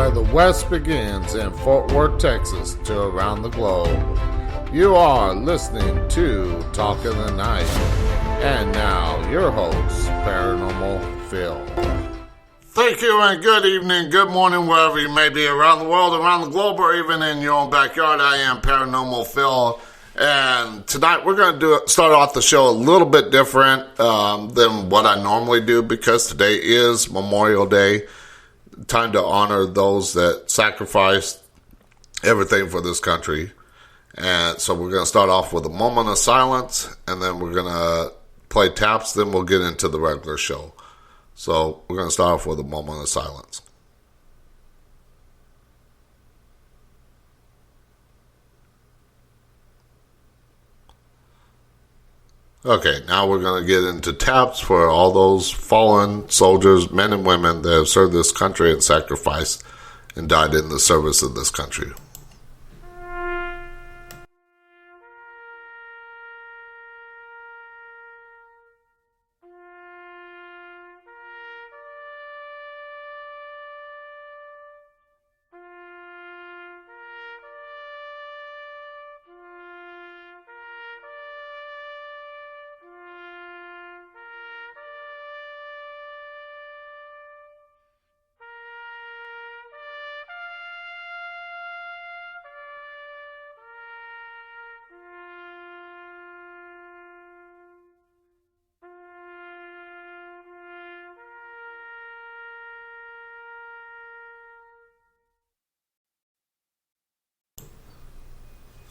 where the West begins in Fort Worth, Texas, to around the globe. You are listening to Talk in the Night. And now, your host, Paranormal Phil. Thank you and good evening, good morning, wherever you may be around the world, around the globe, or even in your own backyard. I am Paranormal Phil. And tonight we're going to start off the show a little bit different than what I normally do, because today is Memorial Day. Time to honor those that sacrificed everything for this country. And so we're going to start off with a moment of silence, and then we're going to play taps, then we'll get into the regular show. So we're going to start off with a moment of silence. Okay, now we're going to get into taps for all those fallen soldiers, men and women that have served this country and sacrificed and died in the service of this country.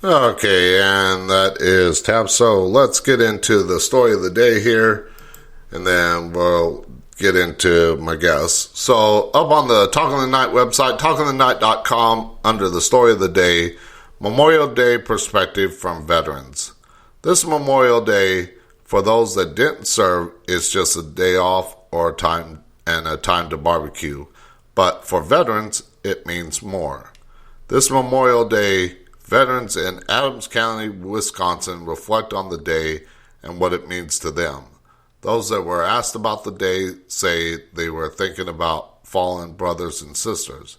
Okay, and that is tap. So let's get into the story of the day here, and then we'll get into my guests. So up on the Talk in the Night website, talkingthenight.com, under the story of the day, Memorial Day Perspective from Veterans. This Memorial Day, for those that didn't serve, is just a day off or a time to barbecue. But for veterans, it means more. This Memorial Day, veterans in Adams County, Wisconsin, reflect on the day and what it means to them. Those that were asked about the day say they were thinking about fallen brothers and sisters.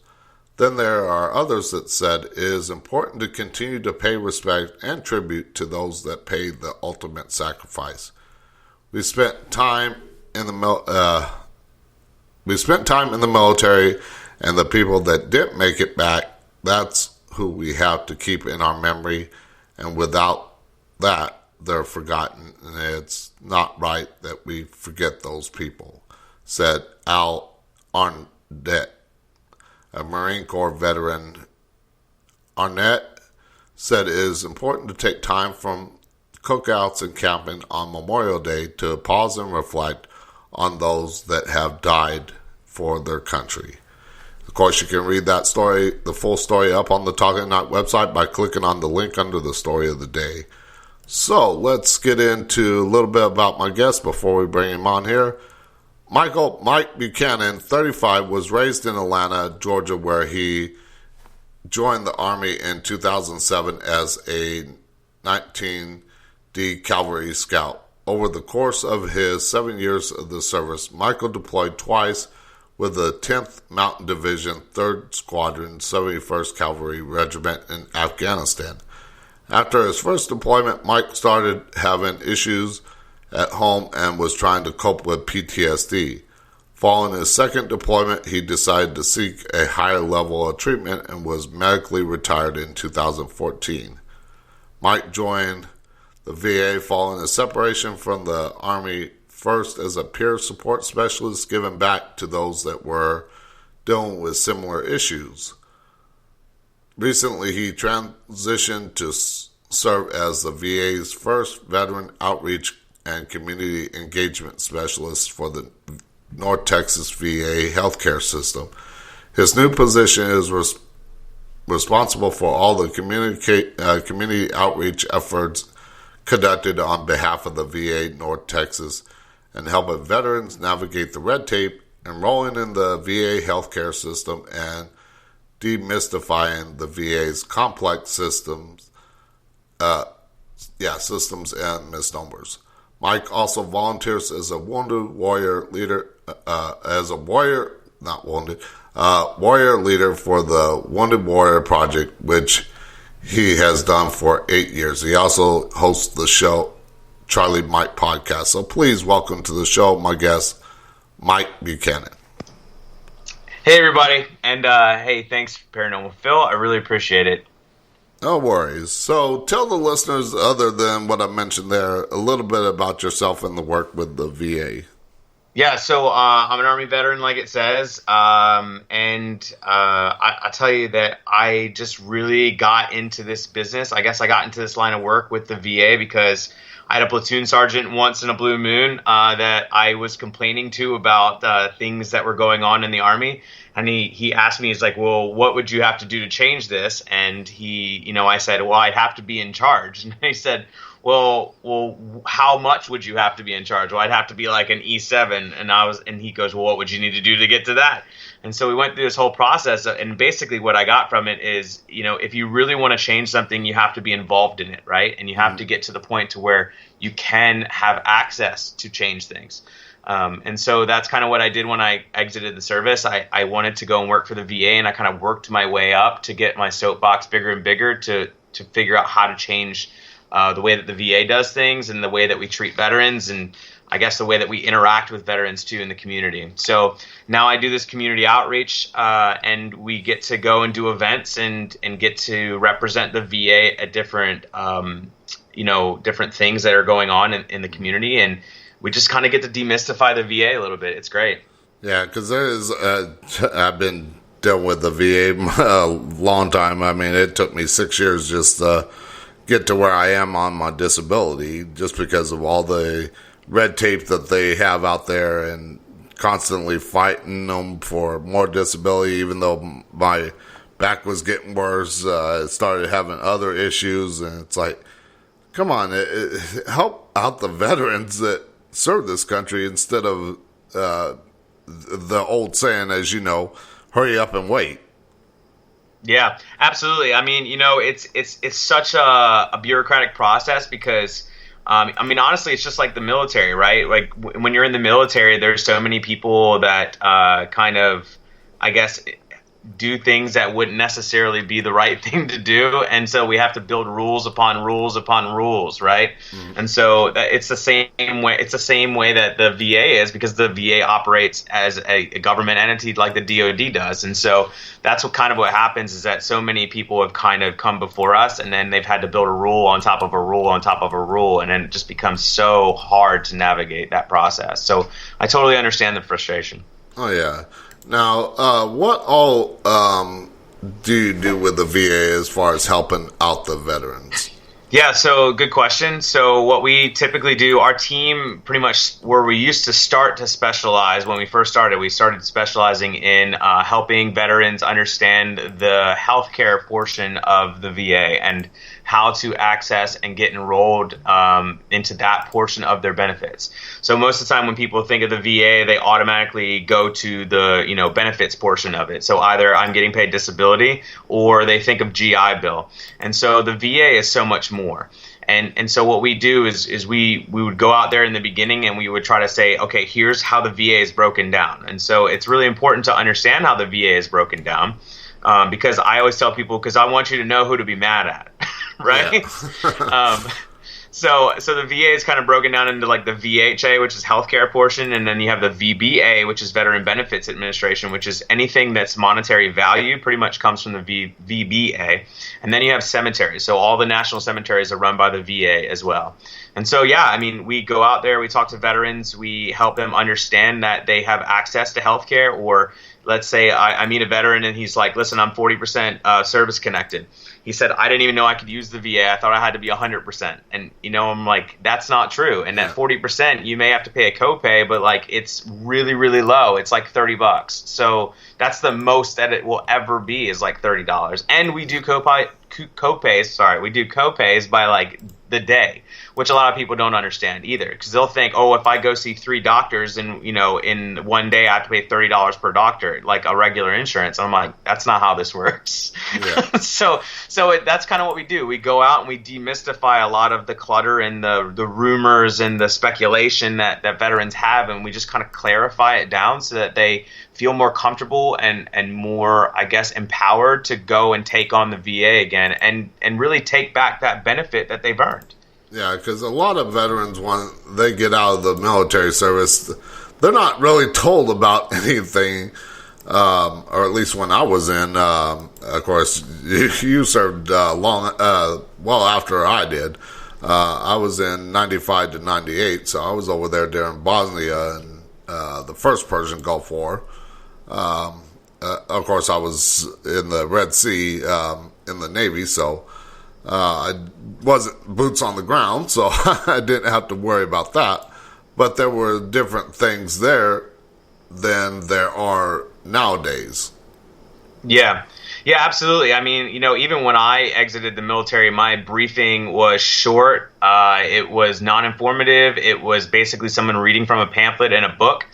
Then there are others that said it is important to continue to pay respect and tribute to those that paid the ultimate sacrifice. We spent time in the military, and the people that didn't make it back, that's who we have to keep in our memory, and without that, they're forgotten, and it's not right that we forget those people, said Al Arnett, a Marine Corps veteran. Arnett said it is important to take time from cookouts and camping on Memorial Day to pause and reflect on those that have died for their country. Of course, you can read that story, the full story, up on the Talking Night website by clicking on the link under the story of the day. So let's get into a little bit about my guest before we bring him on here. Mike Buchanan, 35, was raised in Atlanta, Georgia, where he joined the Army in 2007 as a 19D Cavalry Scout. Over the course of his 7 years of the service, Michael deployed twice with the 10th Mountain Division, 3rd Squadron, 71st Cavalry Regiment in Afghanistan. After his first deployment, Mike started having issues at home and was trying to cope with PTSD. Following his second deployment, he decided to seek a higher level of treatment and was medically retired in 2014. Mike joined the VA following a separation from the Army, first as a peer support specialist, giving back to those that were dealing with similar issues. Recently, he transitioned to serve as the VA's first veteran outreach and community engagement specialist for the North Texas VA healthcare system. His new position is responsible for all the community outreach efforts conducted on behalf of the VA North Texas, and helping veterans navigate the red tape, enrolling in the VA healthcare system, and demystifying the VA's complex systems and misnomers. Mike also volunteers as a wounded warrior leader, warrior leader for the Wounded Warrior Project, which he has done for 8 years. He also hosts the show Charlie Mike Podcast. So please welcome to the show my guest, Mike Buchanan. Hey, everybody. And hey, thanks, Paranormal Phil. I really appreciate it. No worries. So tell the listeners, other than what I mentioned there, a little bit about yourself and the work with the VA. Yeah, so I'm an Army veteran, like it says. I tell you that I just really got into this business. I guess I got into this line of work with the VA because I had a platoon sergeant once in a blue moon that I was complaining to about things that were going on in the Army. And he asked me, he's like, well, what would you have to do to change this? And I said, well, I'd have to be in charge. And he said, well, how much would you have to be in charge? Well, I'd have to be like an E7. And he goes, well, what would you need to do to get to that? And so we went through this whole process, and basically what I got from it is, if you really want to change something, you have to be involved in it, right? And you have to get to the point to where you can have access to change things. And so that's kind of what I did when I exited the service. I wanted to go and work for the VA, and I kind of worked my way up to get my soapbox bigger and bigger to figure out how to change the way that the VA does things and the way that we treat veterans, and I guess the way that we interact with veterans too in the community. So now I do this community outreach, and we get to go and do events and get to represent the VA at different, different things that are going on in the community. And we just kind of get to demystify the VA a little bit. It's great. Yeah, because I've been dealing with the VA a long time. I mean, it took me 6 years just to get to where I am on my disability, just because of all the red tape that they have out there and constantly fighting them for more disability. Even though my back was getting worse, it started having other issues, and it's like, come on, help out the veterans that serve this country instead of the old saying, as you know, hurry up and wait. Yeah, absolutely. I mean, it's such a bureaucratic process because, honestly, it's just like the military, right? Like when you're in the military, there's so many people that kind of, I guess, do things that wouldn't necessarily be the right thing to do, and so we have to build rules upon rules upon rules, right? And so it's the same way. It's the same way that the VA is, because the VA operates as a government entity like the DoD does, and so that's what happens is that so many people have kind of come before us, and then they've had to build a rule on top of a rule on top of a rule, and then it just becomes so hard to navigate that process. So I totally understand the frustration. Oh yeah. Now, what all do you do with the VA as far as helping out the veterans? Yeah, so good question. So what we typically do, our team pretty much where we used to start to specialize when we first started, we started specializing in helping veterans understand the healthcare portion of the VA and how to access and get enrolled into that portion of their benefits. So most of the time when people think of the VA, they automatically go to the benefits portion of it. So either I'm getting paid disability or they think of GI Bill. And so the VA is so much more. And so what we do is we would go out there in the beginning and we would try to say, okay, here's how the VA is broken down. And so it's really important to understand how the VA is broken down, because I always tell people, because I want you to know who to be mad at. Right? Yeah. So the VA is kind of broken down into like the VHA, which is healthcare portion, and then you have the VBA, which is Veteran Benefits Administration, which is anything that's monetary value pretty much comes from the VBA. And then you have cemeteries. So all the national cemeteries are run by the VA as well. And so, yeah, I mean, we go out there, we talk to veterans, we help them understand that they have access to healthcare. Or let's say I meet a veteran and he's like, listen, I'm 40% service connected. He said, I didn't even know I could use the VA. I thought I had to be 100%. And, I'm like, that's not true. And that 40%, you may have to pay a copay, but like it's really, really low. It's like $30. So that's the most that it will ever be, is like $30. And we do copays by like the day, which a lot of people don't understand either, because they'll think, oh, if I go see 3 doctors and in one day I have to pay $30 per doctor like a regular insurance. I'm like, that's not how this works. Yeah. so that's kind of what we do. We go out and we demystify a lot of the clutter and the rumors and the speculation that veterans have, and we just kind of clarify it down so that they feel more comfortable and more, I guess, empowered to go and take on the VA again and really take back that benefit that they've earned. Yeah, because a lot of veterans, when they get out of the military service, they're not really told about anything, or at least when I was in. Of course, you served well after I did. I was in 95 to 98, so I was over there during Bosnia and the first Persian Gulf War. Of course, I was in the Red Sea in the Navy, so I wasn't boots on the ground, so I didn't have to worry about that. But there were different things there than there are nowadays. Yeah. Yeah, absolutely. I mean, even when I exited the military, my briefing was short. It was non-informative. It was basically someone reading from a pamphlet and a book.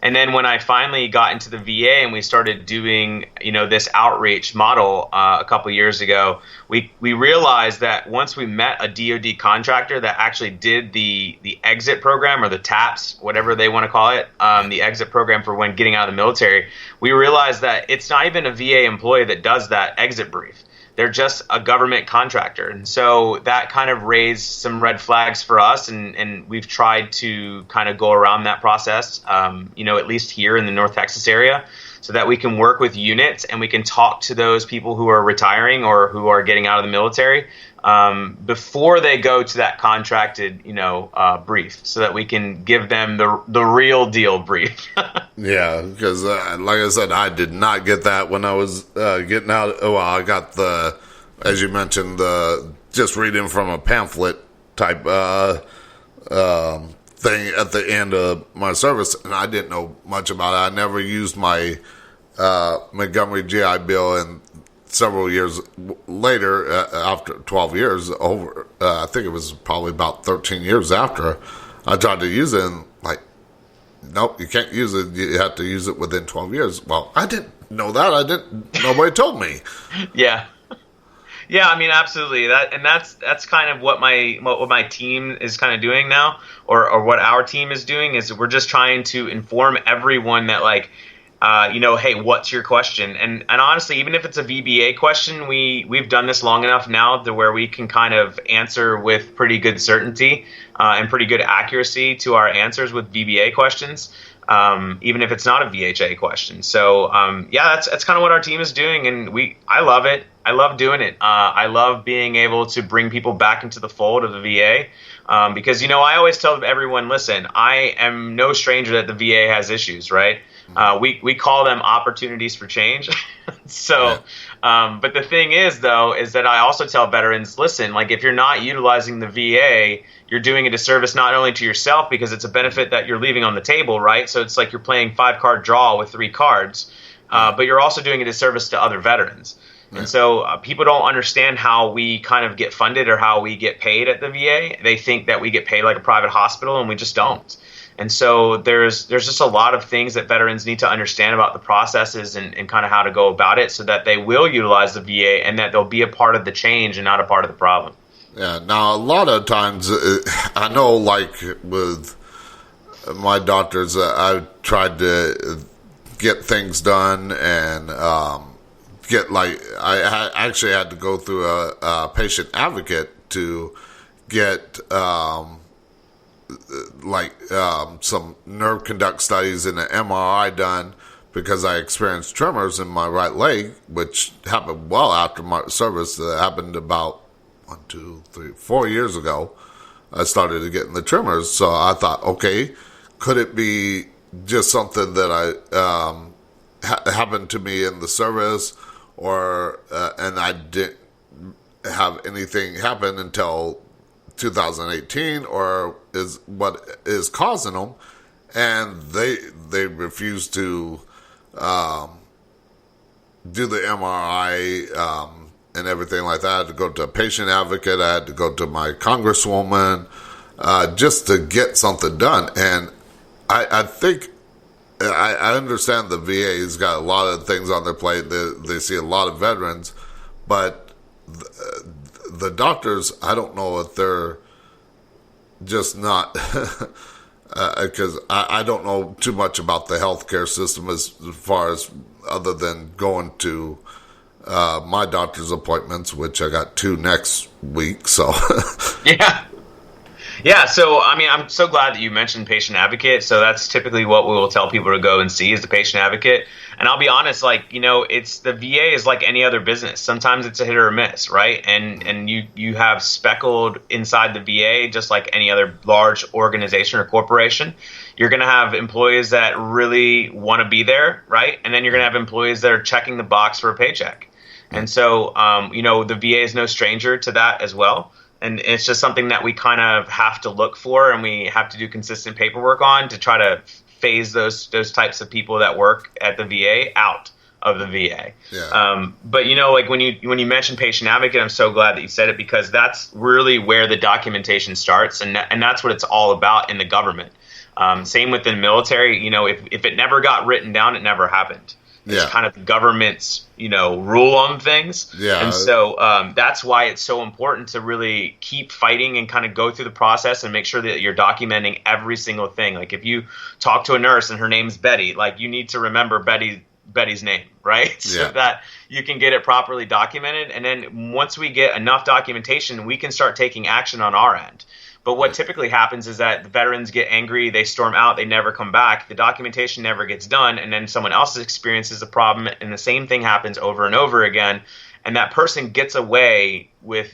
And then when I finally got into the VA and we started doing, this outreach model a couple years ago, we realized that once we met a DoD contractor that actually did the exit program, or the TAPS, whatever they want to call it, the exit program for when getting out of the military, we realized that it's not even a VA employee that does that exit brief. They're just a government contractor. And so that kind of raised some red flags for us. And we've tried to kind of go around that process, at least here in the North Texas area, so that we can work with units and we can talk to those people who are retiring or who are getting out of the military before they go to that contracted, brief, so that we can give them the real deal brief. Yeah, because like I said, I did not get that when I was getting out. Well, I got as you mentioned, just reading from a pamphlet type thing at the end of my service, and I didn't know much about it. I never used my Montgomery GI Bill, and several years later, after 12 years, I think it was probably about 13 years after, I tried to use it, and nope, you can't use it. You have to use it within 12 years. Well, I didn't know that. Nobody told me. Yeah. Yeah, I mean, absolutely. That's kind of what my team is kind of doing now, or what our team is doing, is we're just trying to inform everyone that, hey, what's your question? And honestly, even if it's a VBA question, we've done this long enough now to where we can kind of answer with pretty good certainty and pretty good accuracy to our answers with VBA questions, even if it's not a VHA question. So that's kind of what our team is doing, and I love it. I love doing it. I love being able to bring people back into the fold of the VA. Because, I always tell everyone, listen, I am no stranger that the VA has issues, right? We call them opportunities for change. So, but the thing is, though, is that I also tell veterans, listen, if you're not utilizing the VA, you're doing a disservice not only to yourself, because it's a benefit that you're leaving on the table, right? So it's like you're playing 5-card draw with 3 cards, but you're also doing a disservice to other veterans. Right. And so people don't understand how we kind of get funded or how we get paid at the VA. They think that we get paid like a private hospital, and we just don't. And so there's just a lot of things that veterans need to understand about the processes and kind of how to go about it, so that they will utilize the VA and that they'll be a part of the change and not a part of the problem. Yeah. Now, a lot of times, I know, with my doctors, I've tried to get things done and I actually had to go through a patient advocate to get some nerve conduct studies and an MRI done, because I experienced tremors in my right leg, which happened well after my service. It happened about 4 years ago. I started getting the tremors, so I thought, okay, could it be just something that I happened to me in the service, or and I didn't have anything happen until 2018, or is what is causing them? And they refuse to do the MRI and everything like that. I had to go to a patient advocate. I had to go to my congresswoman just to get something done. And I think I understand the VA's got a lot of things on their plate. They see a lot of veterans, but the doctors, I don't know if they're just not, because I don't know too much about the healthcare system as far as other than going to my doctor's appointments, which I got 2 next week. So Yeah. Yeah, so I mean, I'm so glad that you mentioned patient advocate. So that's typically what we will tell people to go and see is the patient advocate. And I'll be honest, like, it's the VA is like any other business. Sometimes it's a hit or a miss, right? And you have speckled inside the VA just like any other large organization or corporation. You're going to have employees that really want to be there, right? And then you're going to have employees that are checking the box for a paycheck. And so, the VA is no stranger to that as well. And it's just something that we kind of have to look for, and we have to do consistent paperwork on to try to phase those types of people that work at the VA out of the VA. Yeah. But like when you mention patient advocate, I'm so glad that you said it, because that's really where the documentation starts, and that's what it's all about in the government. Same with the military. If it never got written down, it never happened. It's kind of the government's, rule on things. Yeah. And so that's why it's so important to really keep fighting and kind of go through the process and make sure that you're documenting every single thing. Like if you talk to a nurse and her name's Betty, like you need to remember Betty's name, right? So that you can get it properly documented. And then once we get enough documentation, we can start taking action on our end. But what typically happens is that the veterans get angry, they storm out, they never come back, the documentation never gets done, and then someone else experiences a problem, and the same thing happens over and over again, and that person gets away with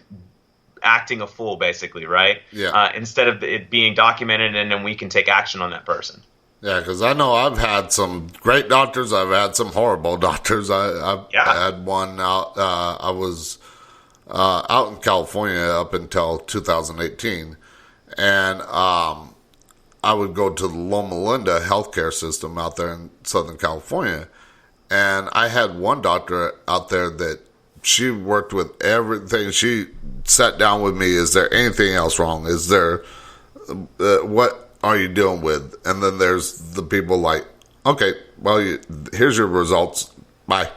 acting a fool, basically, right? Yeah. Instead of it being documented, and then we can take action on that person. Yeah, because I know I've had some great doctors, I've had some horrible doctors. I've had one out, I was out in California up until 2018. And I would go to the Loma Linda healthcare system out there in Southern California. And I had one doctor out there that she worked with everything. She sat down with me. Is there anything else wrong? Is there, what are you dealing with? And then there's the people like, okay, well, here's your results. Bye.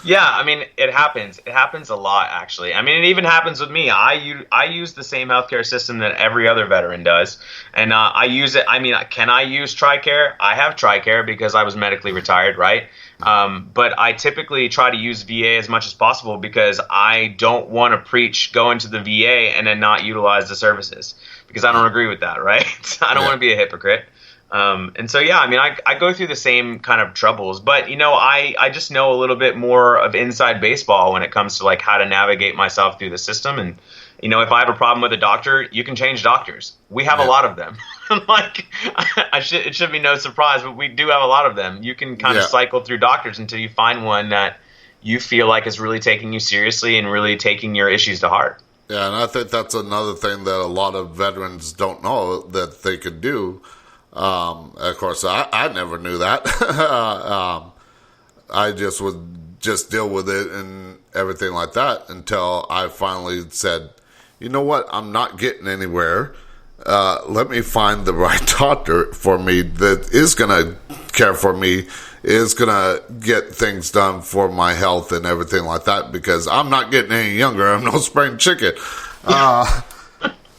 Yeah. I mean, it happens. It happens a lot, actually. I mean, it even happens with me. I use the same healthcare system that every other veteran does, and I use it. I mean, can I use TRICARE? I have TRICARE because I was medically retired, right? But I typically try to use VA as much as possible because I don't want to preach going to the VA and then not utilize the services, because I don't agree with that, right? I don't want to be a hypocrite. And so, I mean, I go through the same kind of troubles, but, I just know a little bit more of inside baseball when it comes to like how to navigate myself through the system. And, if I have a problem with a doctor, you can change doctors. We have a lot of them. Like it should be no surprise, but we do have a lot of them. You can kind of cycle through doctors until you find one that you feel like is really taking you seriously and really taking your issues to heart. Yeah. And I think that's another thing that a lot of veterans don't know that they could do. Of course, I never knew that. I would just deal with it and everything like that until I finally said, you know what, I'm not getting anywhere. Let me find the right doctor for me that is going to care for me, is going to get things done for my health and everything like that, because I'm not getting any younger. I'm no spring chicken.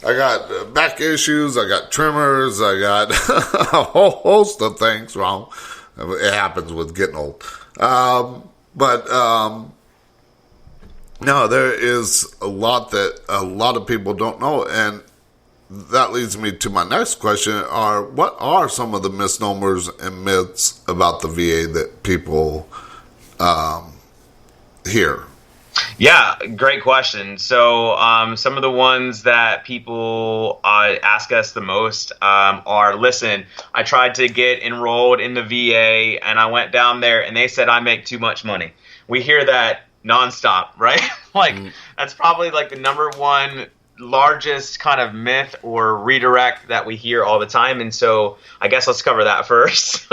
I got back issues, I got tremors, I got a whole host of things wrong. It happens with getting old. No, there is a lot that a lot of people don't know. And that leads me to my next question, what are some of the misnomers and myths about the VA that people hear? Yeah, great question. So some of the ones that people ask us the most are, listen, I tried to get enrolled in the VA and I went down there and they said I make too much money. We hear that nonstop, right? That's probably like the number one largest kind of myth or redirect that we hear all the time. And so I guess let's cover that first.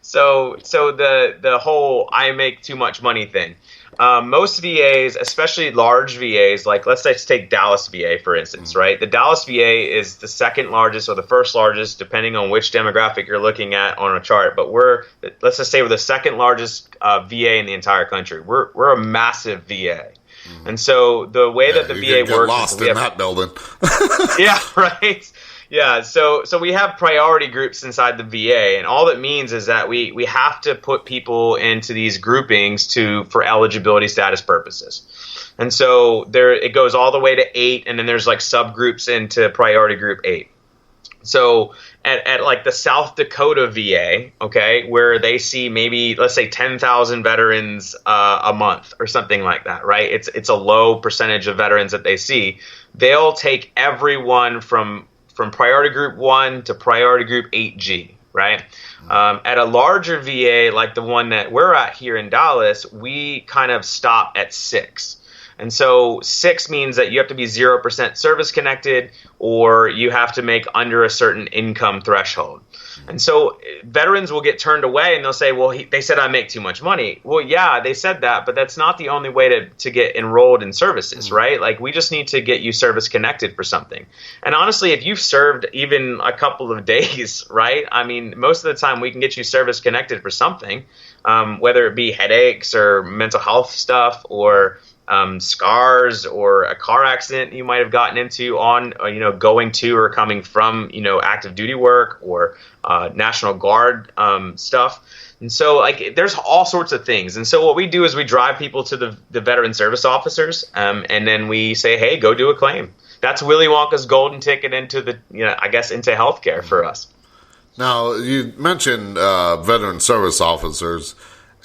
So the whole I make too much money thing. Most VAs, especially large VAs, like let's take Dallas VA, for instance, right? The Dallas VA is the second largest or the first largest, depending on which demographic you're looking at on a chart. But let's just say we're the second largest VA in the entire country. We're a massive VA. And so the way that the VA works lost in that building. Yeah, right. Yeah, so we have priority groups inside the VA, and all that means is that we have to put people into these groupings for eligibility status purposes. And so it goes all the way to 8, and then there's like subgroups into priority group 8. So at like the South Dakota VA, okay, where they see maybe, let's say, 10,000 veterans a month or something like that, right? It's a low percentage of veterans that they see. They'll take everyone from priority group 1 to priority group 8G, right? At a larger VA like the one that we're at here in Dallas, we kind of stop at 6. And so 6 means that you have to be 0% service connected, or you have to make under a certain income threshold. And so veterans will get turned away and they'll say, well, they said I make too much money. Well, yeah, they said that, but that's not the only way to get enrolled in services, right? Like, we just need to get you service connected for something. And honestly, if you've served even a couple of days, right? I mean, most of the time we can get you service connected for something, whether it be headaches or mental health stuff or scars or a car accident you might have gotten into on, going to or coming from, active duty work or National Guard stuff. And so, like, there's all sorts of things. And so what we do is we drive people to the veteran service officers, and then we say, hey, go do a claim. That's Willy Wonka's golden ticket into into healthcare for us. Now, you mentioned veteran service officers.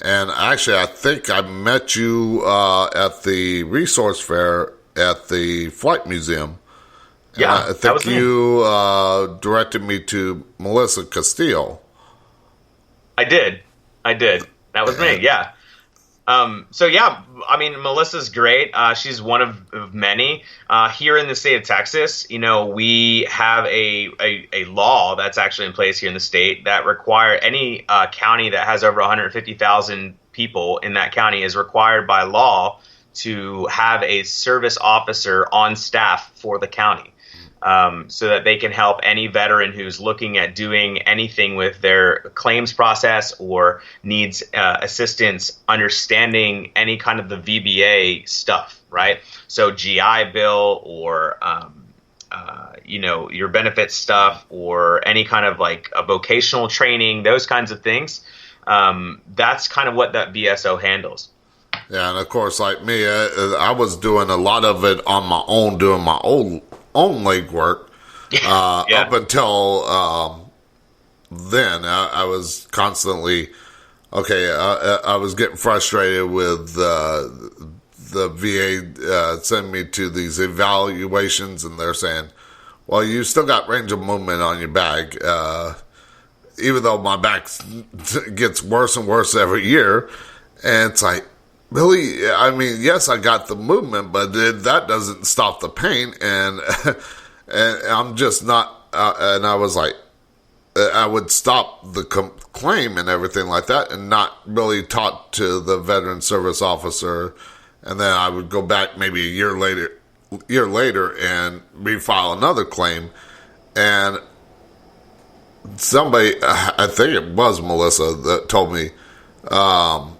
And actually, I think I met you at the resource fair at the Flight Museum. Yeah, I think you directed me to Melissa Castillo. I did. That was me, yeah. So, yeah, I mean, Melissa's great. She's one of many. Here in the state of Texas, we have a law that's actually in place here in the state that require any county that has over 150,000 people in that county is required by law to have a service officer on staff for the county. So that they can help any veteran who's looking at doing anything with their claims process or needs assistance understanding any kind of the VBA stuff, right? So GI Bill or, your benefits stuff or any kind of like a vocational training, those kinds of things. That's kind of what that VSO handles. Yeah, and of course, like me, I was doing a lot of it on my own, doing my own legwork. Up until then, I was constantly I was getting frustrated with the VA sending me to these evaluations, and they're saying, "Well, you still got range of movement on your back, even though my back gets worse and worse every year." And it's like, really? I mean, yes, I got the movement, but that doesn't stop the pain, and I'm just not. And I was like, I would stop the claim and everything like that, and not really talk to the veteran service officer, and then I would go back maybe a year later, and refile another claim, and somebody, I think it was Melissa, that told me. No,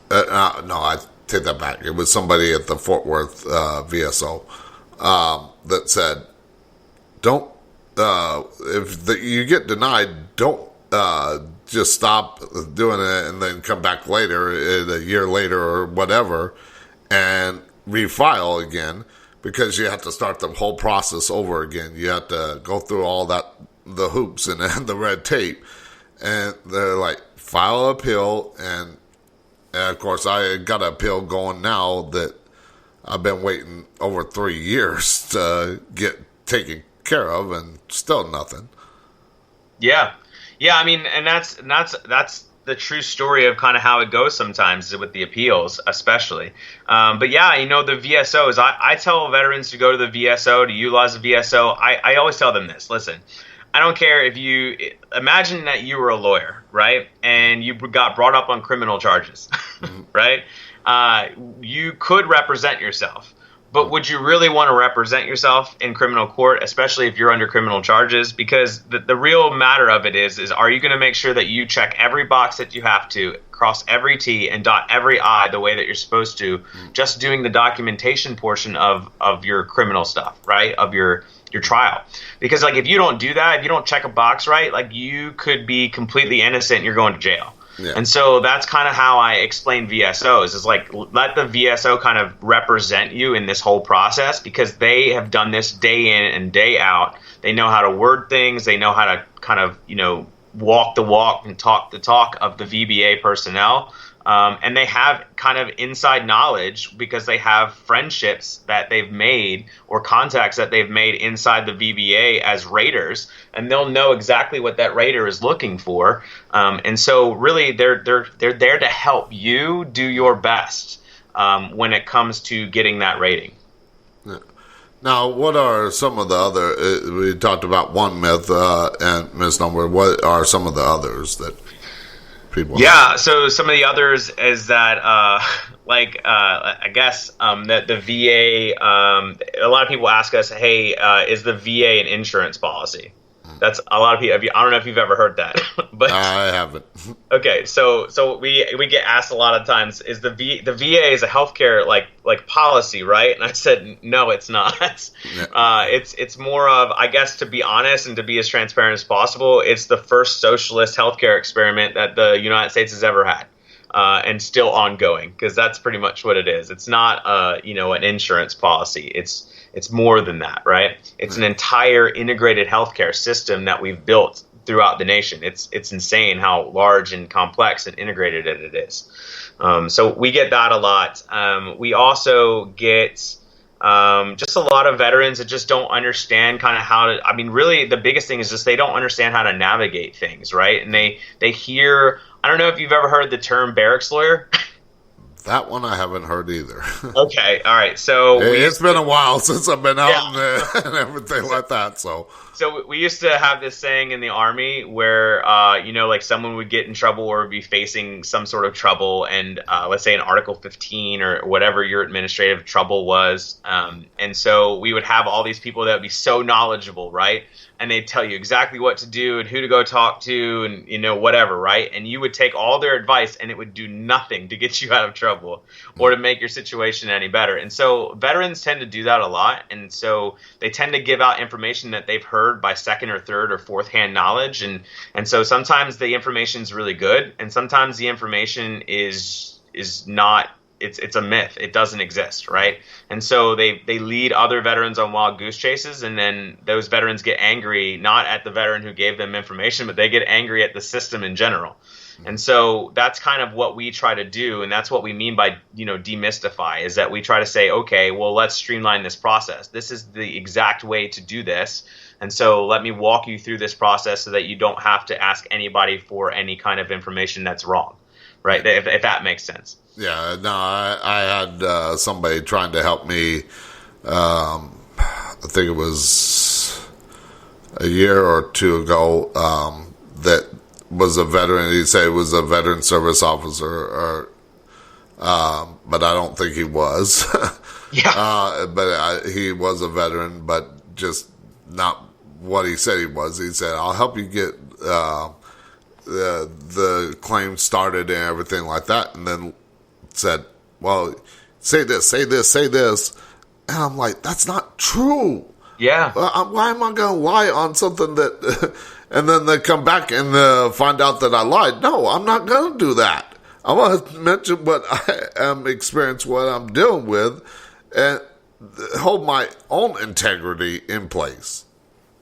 I take that back. It was somebody at the Fort Worth VSO that said, "Don't you get denied, don't just stop doing it and then come back later, a year later or whatever, and refile again, because you have to start the whole process over again. You have to go through all the hoops and the red tape." And they're like, file an appeal, and of course, I got an appeal going now that I've been waiting over 3 years to get taken care of, and still nothing. Yeah. I mean, and that's the true story of kind of how it goes sometimes with the appeals, especially. But yeah, the VSOs. I tell veterans to go to the VSO, to utilize the VSO. I always tell them this. Listen, I don't care if you imagine that you were a lawyer, right? And you got brought up on criminal charges, right? you could represent yourself. But would you really want to represent yourself in criminal court, especially if you're under criminal charges? Because the real matter of it is are you going to make sure that you check every box that you have to, cross every T, and dot every I the way that you're supposed to, just doing the documentation portion of your criminal stuff, right, of your trial? Because, like, if you don't do that, if you don't check a box right, like, you could be completely innocent and you're going to jail. Yeah. And so that's kind of how I explain VSOs, is like, let the VSO kind of represent you in this whole process, because they have done this day in and day out. They know how to word things. They know how to kind of, walk the walk and talk the talk of the VBA personnel. And they have kind of inside knowledge because they have friendships that they've made or contacts that they've made inside the VBA as raiders, and they'll know exactly what that raider is looking for. And so really they're there to help you do your best when it comes to getting that rating. Yeah. Now, what are some of the other, we talked about one myth and misnomer, what are some of the others that people have? So some of the others is that, I guess that the VA, a lot of people ask us, hey, is the VA an insurance policy? That's a lot of people. I don't know if you've ever heard that, but I haven't. Okay, so we get asked a lot of times, is the VA is a healthcare like policy, right? And I said no, it's not. Yeah. It's more of, I guess, to be honest and to be as transparent as possible, it's the first socialist healthcare experiment that the United States has ever had. And still ongoing, because that's pretty much what it is. It's not an insurance policy. It's more than that, right? It's an entire integrated healthcare system that we've built throughout the nation. It's insane how large and complex and integrated it is. So we get that a lot. We also get just a lot of veterans that just don't understand kind of how to, really the biggest thing is just they don't understand how to navigate things, right? And they hear, I don't know if you've ever heard the term barracks lawyer. That one I haven't heard either. Okay, all right. So it's been a while since I've been out and everything like that. So we used to have this saying in the Army where, like someone would get in trouble or be facing some sort of trouble, and let's say an Article 15 or whatever your administrative trouble was, and so we would have all these people that would be so knowledgeable, right? And they'd tell you exactly what to do and who to go talk to and, whatever, right? And you would take all their advice and it would do nothing to get you out of trouble or to make your situation any better. And so veterans tend to do that a lot. And so they tend to give out information that they've heard by second or third or fourth hand knowledge. And so sometimes the information is really good, and sometimes the information is not. It's a myth. It doesn't exist, right? And so they lead other veterans on wild goose chases, and then those veterans get angry, not at the veteran who gave them information, but they get angry at the system in general. And so that's kind of what we try to do, and that's what we mean by, demystify, is that we try to say, okay, well, let's streamline this process. This is the exact way to do this, and so let me walk you through this process so that you don't have to ask anybody for any kind of information that's wrong, right? If that makes sense. Yeah, no, I had somebody trying to help me, I think it was a year or two ago, that was a veteran. He said he was a veteran service officer, but I don't think he was. Yeah. But he was a veteran, but just not what he said he was. He said, I'll help you get the claim started and everything like that, and then said, well, say this, and I'm like, that's not true. Yeah. Why am I going to lie on something that, and then they come back and find out that I lied? No, I'm not going to do that. I want to mention what I am experiencing, what I'm dealing with, and hold my own integrity in place.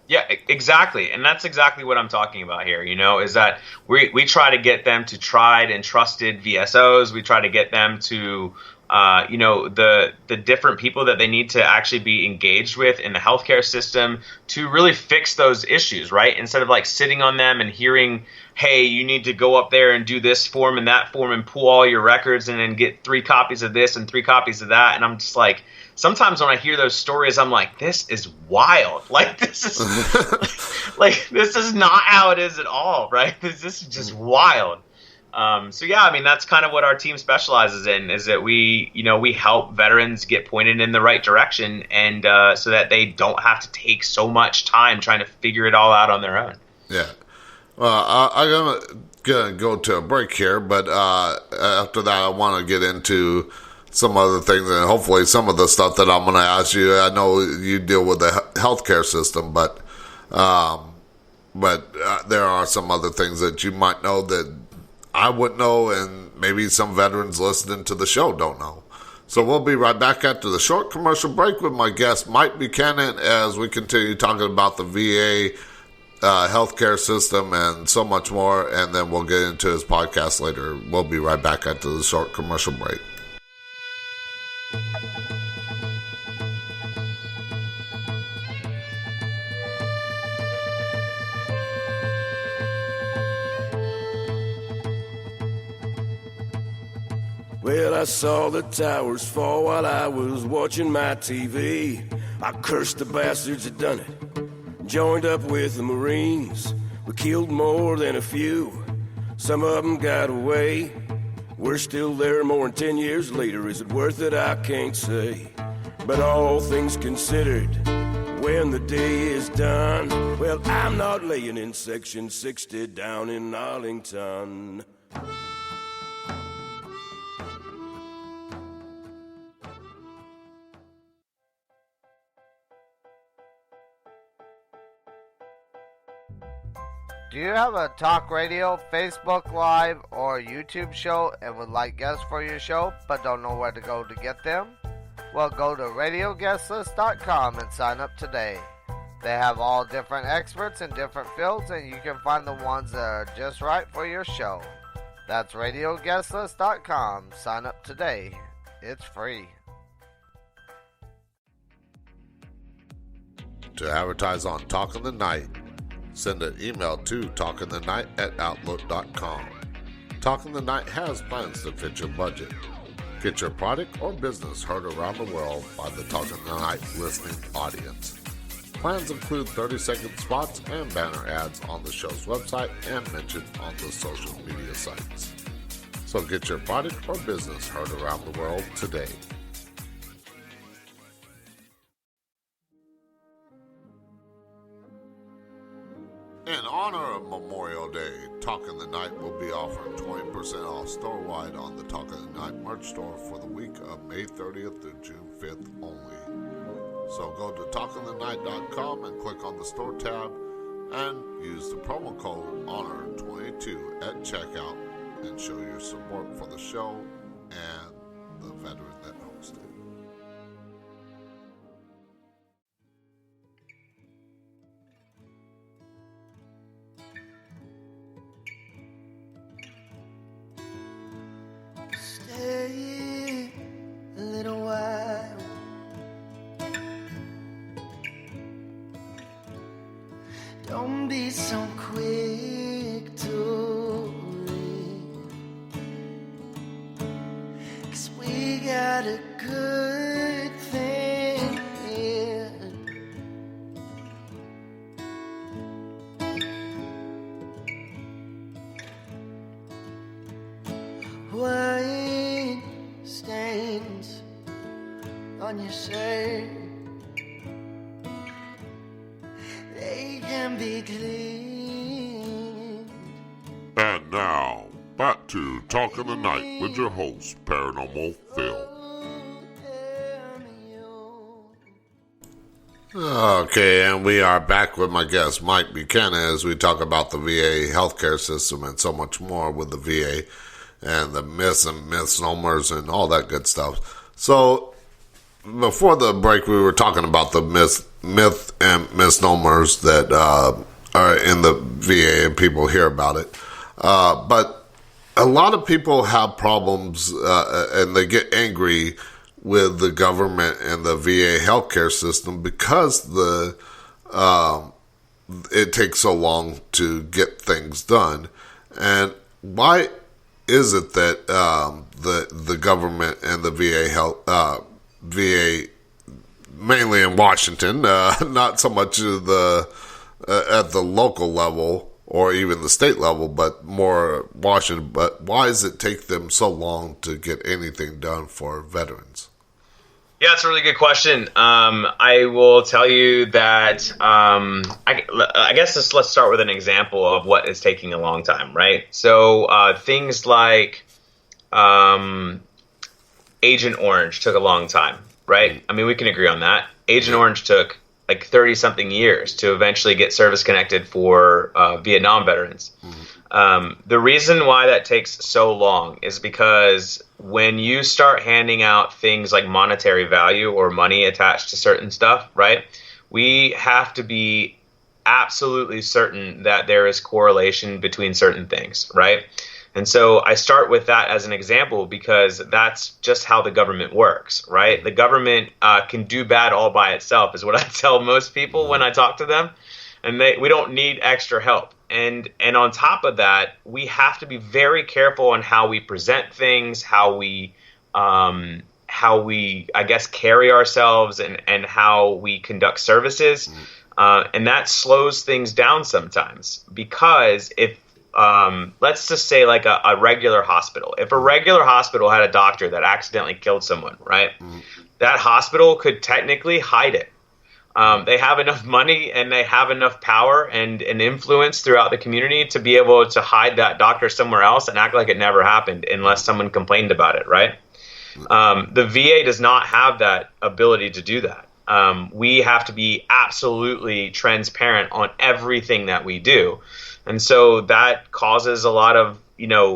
Yeah, exactly. And that's exactly what I'm talking about here, is that we try to get them to tried and trusted VSOs. We try to get them to, the different people that they need to actually be engaged with in the healthcare system to really fix those issues, right? Instead of like sitting on them and hearing, hey, you need to go up there and do this form and that form and pull all your records and then get 3 copies of this and 3 copies of that. And I'm just like, sometimes when I hear those stories, I'm like, this is wild. Like, this is this is not how it is at all, right? This is just wild. So yeah, I mean, that's kind of what our team specializes in, is that we help veterans get pointed in the right direction, and so that they don't have to take so much time trying to figure it all out on their own. Yeah. Well, I'm gonna go to a break here, but after that, I want to get into some other things, and hopefully some of the stuff that I'm going to ask you. I know you deal with the healthcare system, but there are some other things that you might know that I wouldn't know, and maybe some veterans listening to the show don't know. So we'll be right back after the short commercial break with my guest, Mike Buchanan, as we continue talking about the VA healthcare system and so much more, and then we'll get into his podcast later. We'll be right back after the short commercial break. Well, I saw the towers fall while I was watching my TV. I cursed the bastards that done it. Joined up with the Marines. We killed more than a few. Some of them got away. We're still there more than 10 years later. Is it worth it? I can't say. But all things considered, when the day is done, well, I'm not laying in Section 60 down in Arlington. Do you have a talk radio, Facebook Live, or YouTube show and would like guests for your show but don't know where to go to get them? Well, go to radioguestlist.com and sign up today. They have all different experts in different fields, and you can find the ones that are just right for your show. That's radioguestlist.com. Sign up today. It's free. To advertise on Talk in the Night, send an email to talkinthe.night@outlook.com. Talk in the Night has plans to fit your budget. Get your product or business heard around the world by the Talk in the Night listening audience. Plans include 30-second spots and banner ads on the show's website and mentioned on the social media sites. So get your product or business heard around the world today. In honor of Memorial Day, Talk in the Night will be offering 20% off store-wide on the Talk in the Night merch store for the week of May 30th through June 5th only. So go to talkinthe.night.com and click on the store tab and use the promo code HONOR22 at checkout and show your support for the show and the veteran that hosted. Stay a little while. Don't be so quick to leave, 'cause we got a good thing here. Wine stains on your shirt, they can be cleaned. And now, back to Talk in the Night with your host, Paranormal Phil. Okay, and we are back with my guest, Mike Buchanan, as we talk about the VA healthcare system and so much more with the VA and the myths and misnomers and all that good stuff. So, before the break, we were talking about the myth and misnomers that are in the VA and people hear about it. But a lot of people have problems and they get angry with the government and the VA healthcare system because it takes so long to get things done. And why is it that the government and the VA mainly in Washington, not so much at the local level or even the state level, but more Washington. But why does it take them so long to get anything done for veterans? Yeah, it's a really good question. I will tell you that I guess let's start with an example of what is taking a long time, right? So things like Agent Orange took a long time, right? I mean, we can agree on that. Agent Orange took like 30-something years to eventually get service connected for Vietnam veterans. The reason why that takes so long is because when you start handing out things like monetary value or money attached to certain stuff, right, we have to be absolutely certain that there is correlation between certain things, right? And so I start with that as an example because that's just how the government works, right? The government can do bad all by itself is what I tell most people when I talk to them. And we don't need extra help. And on top of that, we have to be very careful on how we present things, how we I guess carry ourselves and how we conduct services. And that slows things down sometimes because if let's just say like a regular hospital. If a regular hospital had a doctor that accidentally killed someone, right? That hospital could technically hide it. They have enough money and they have enough power and influence throughout the community to be able to hide that doctor somewhere else and act like it never happened unless someone complained about it, right? The VA does not have that ability to do that. We have to be absolutely transparent on everything that we do. And so that causes a lot of,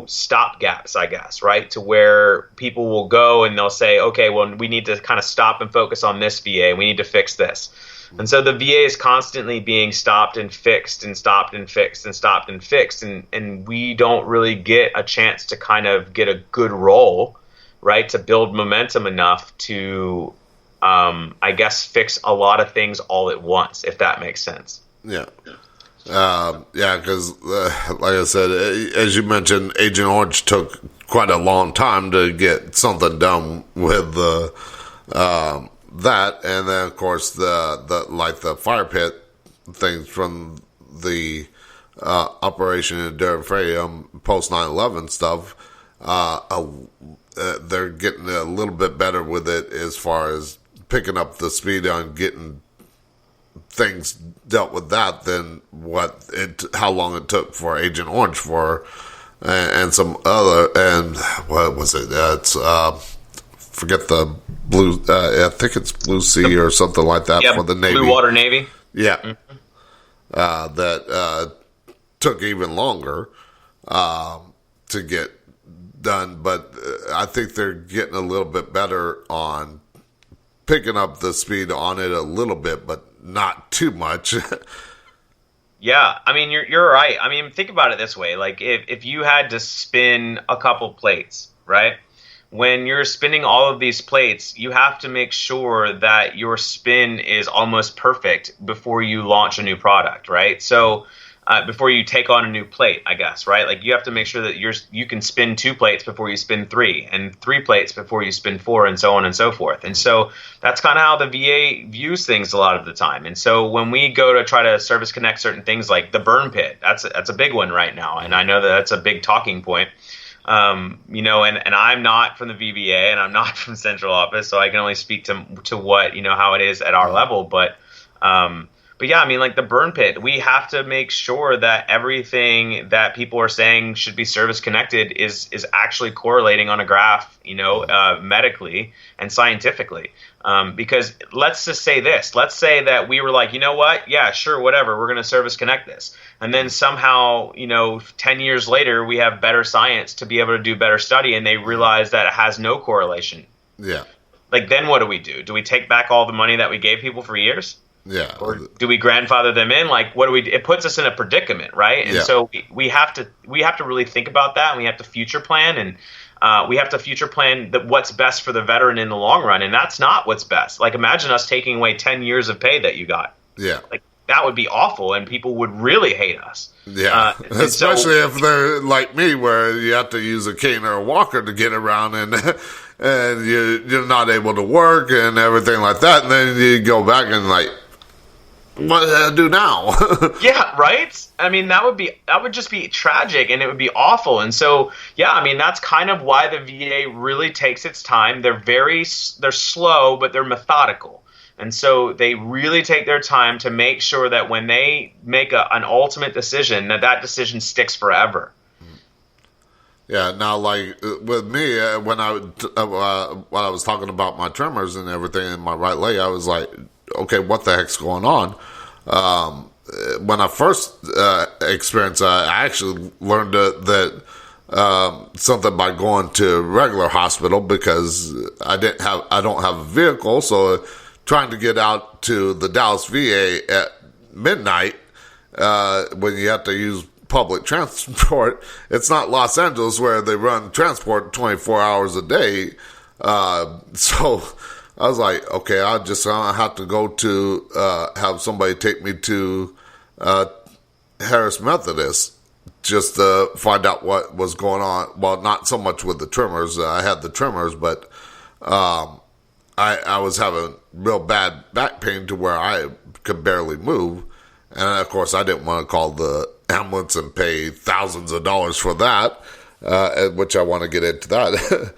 stop gaps, I guess, right? To where people will go and they'll say, okay, well, we need to kind of stop and focus on this VA. We need to fix this. And so the VA is constantly being stopped and fixed and stopped and fixed and stopped and fixed. And we don't really get a chance to kind of get a good roll, right? To build momentum enough to, I guess, fix a lot of things all at once, if that makes sense. Yeah. Because like I said, as you mentioned, Agent Orange took quite a long time to get something done with that, and then of course the fire pit things from the Operation Enduring Freedom post 9/11 stuff. They're getting a little bit better with it as far as picking up the speed on getting things dealt with that than how long it took for Agent Orange and some other, and what was it? It's forget the blue. I think it's Blue Sea or something like that for the Navy. Blue Water Navy. Yeah, that took even longer to get done, but I think they're getting a little bit better on picking up the speed on it a little bit, but not too much. Yeah, I mean, you're right. I mean, think about it this way. Like, if you had to spin a couple plates, right? When you're spinning all of these plates, you have to make sure that your spin is almost perfect before you launch a new product, right? So before you take on a new plate, I guess, right? Like, you have to make sure that you can spin 2 plates before you spin 3, and 3 plates before you spin 4, and so on and so forth. And so that's kind of how the VA views things a lot of the time. And so when we go to try to service connect certain things like the burn pit, that's a big one right now, and I know that that's a big talking point. And I'm not from the VBA and I'm not from central office, so I can only speak to what, how it is at our level. But yeah, I mean, like the burn pit, we have to make sure that everything that people are saying should be service connected is actually correlating on a graph, medically and scientifically. Because let's just say this. Let's say that we were like, you know what? Yeah, sure, whatever. We're going to service connect this. And then somehow, 10 years later, we have better science to be able to do better study, and they realize that it has no correlation. Yeah. Like, then what do? Do we take back all the money that we gave people for years? Yeah. Or do we grandfather them in? Like, what do we? It puts us in a predicament, right? And so we have to really think about that, and we have to future plan, and we have to future plan what's best for the veteran in the long run, and that's not what's best. Like, imagine us taking away 10 years of pay that you got. Yeah. Like, that would be awful, and people would really hate us. Yeah, especially if they're like me, where you have to use a cane or a walker to get around, and you're not able to work and everything like that, and then you go back and like, what did I do now? Yeah, right? I mean, that would just be tragic, and it would be awful. And so, yeah, I mean, that's kind of why the VA really takes its time. They're slow, but they're methodical. And so they really take their time to make sure that when they make an ultimate decision, that decision sticks forever. Yeah, now, like, with me, when I was talking about my tremors and everything in my right leg, I was like, okay, what the heck's going on? When I first experienced I actually learned that something by going to a regular hospital, because I don't have a vehicle, so trying to get out to the Dallas VA at midnight, when you have to use public transport, it's not Los Angeles where they run transport 24 hours a day. So I was like, okay, I have to go to have somebody take me to Harris Methodist just to find out what was going on. Well, not so much with the tremors. I had the tremors, but I was having real bad back pain to where I could barely move. And, of course, I didn't want to call the ambulance and pay thousands of dollars for that, which I want to get into that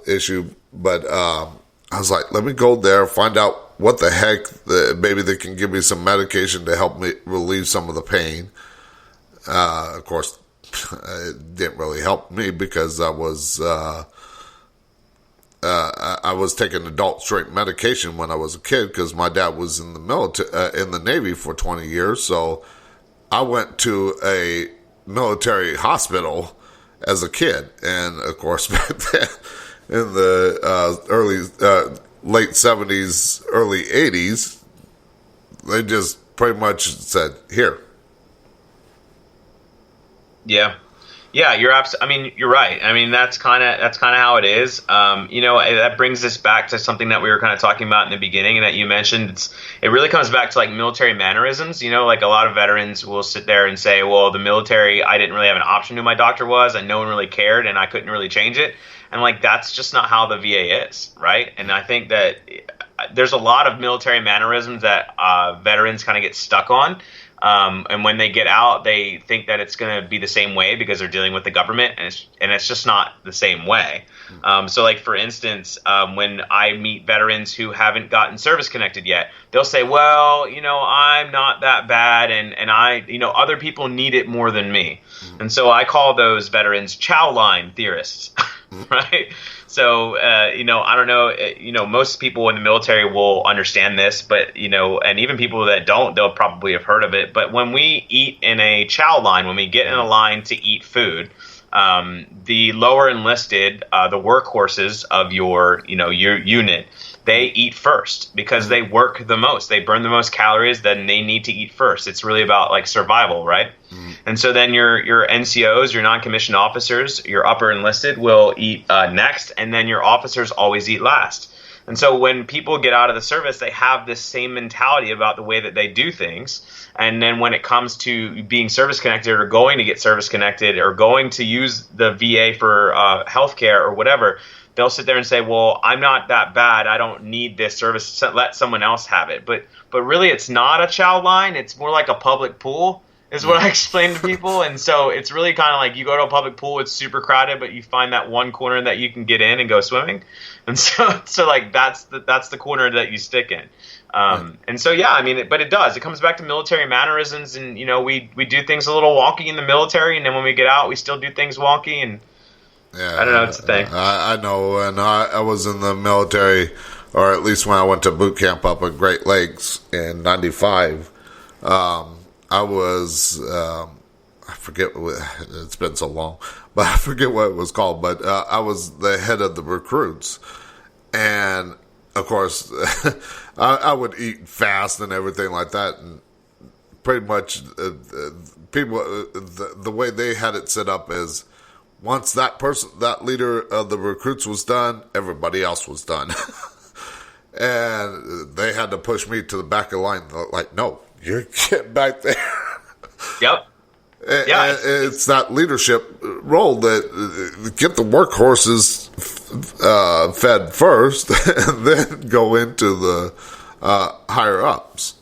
issue. But I was like, let me go there, find out what the heck, maybe they can give me some medication to help me relieve some of the pain. Of course, it didn't really help me because I was taking adult strength medication when I was a kid, because my dad was in the military, in the Navy for 20 years. So I went to a military hospital as a kid. And of course, back then in the late 70s, early 80s, they just pretty much said, here. Yeah. Yeah, you're right. I mean, that's kind of how it is. That brings us back to something that we were kind of talking about in the beginning, and that you mentioned. It really comes back to like military mannerisms. Like a lot of veterans will sit there and say, "Well, the military, I didn't really have an option who my doctor was, and no one really cared, and I couldn't really change it." And like that's just not how the VA is, right? And I think that there's a lot of military mannerisms that veterans kind of get stuck on. And when they get out, they think that it's going to be the same way because they're dealing with the government, and it's just not the same way. So, like for instance, when I meet veterans who haven't gotten service connected yet, they'll say, "Well, I'm not that bad, and I, other people need it more than me." And so I call those veterans chow line theorists, right? So, I don't know, most people in the military will understand this, but, and even people that don't, they'll probably have heard of it. But when we eat in a chow line, when we get in a line to eat food, the lower enlisted, the workhorses of your unit, they eat first because they work the most. They burn the most calories, then they need to eat first. It's really about like survival, right? And so then your NCOs, your non-commissioned officers, your upper enlisted will eat next, and then your officers always eat last. And so when people get out of the service, they have this same mentality about the way that they do things. And then when it comes to being service connected or going to get service connected or going to use the VA for healthcare or whatever, they'll sit there and say, well, I'm not that bad. I don't need this service. Let someone else have it. But really, it's not a chow line. It's more like a public pool is what I explain to people. And so it's really kind of like you go to a public pool, it's super crowded, but you find that one corner that you can get in and go swimming. And so like that's the corner that you stick in. And so, yeah, I mean, but it does. It comes back to military mannerisms. And, we do things a little wonky in the military. And then when we get out, we still do things wonky. And yeah, I don't know. It's a thing. I know. And I was in the military, or at least when I went to boot camp up at Great Lakes in 95. I was, I forget, it's been so long, but I forget what it was called, but I was the head of the recruits. And, of course, I would eat fast and everything like that. And pretty much people, the way they had it set up is once that leader of the recruits was done, everybody else was done. And they had to push me to the back of the line. Like, no, you're getting back there. Yep. Yeah, it's that leadership role that get the workhorses fed first, and then go into the higher ups.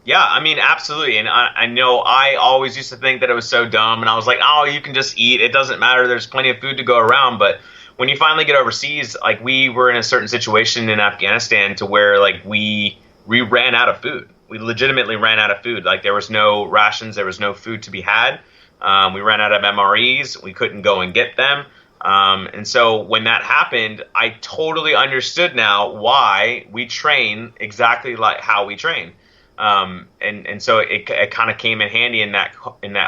Yeah, I mean, absolutely. And I know I always used to think that it was so dumb. And I was like, oh, you can just eat. It doesn't matter. There's plenty of food to go around. But when you finally get overseas, like we were in a certain situation in Afghanistan to where like we ran out of food. We legitimately ran out of food. Like there was no rations. There was no food to be had. We ran out of MREs. We couldn't go and get them. And so when that happened, I totally understood now why we train exactly like how we train. And so it kind of came in handy in that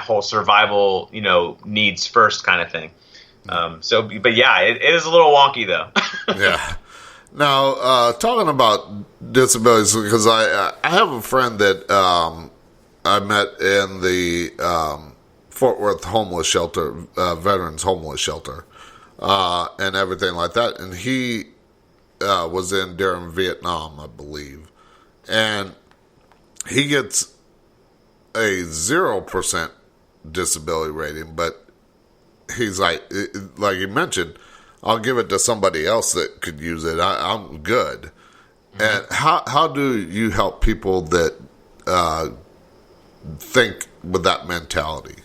whole survival, needs first kind of thing. But yeah, it is a little wonky though. Yeah. Now, talking about disabilities, because I have a friend that I met in the Fort Worth homeless shelter, veterans homeless shelter, and everything like that. And he was during Vietnam, I believe. And he gets a 0% disability rating, but he's like you mentioned, I'll give it to somebody else that could use it. I'm good. Mm-hmm. And how do you help people that think with that mentality?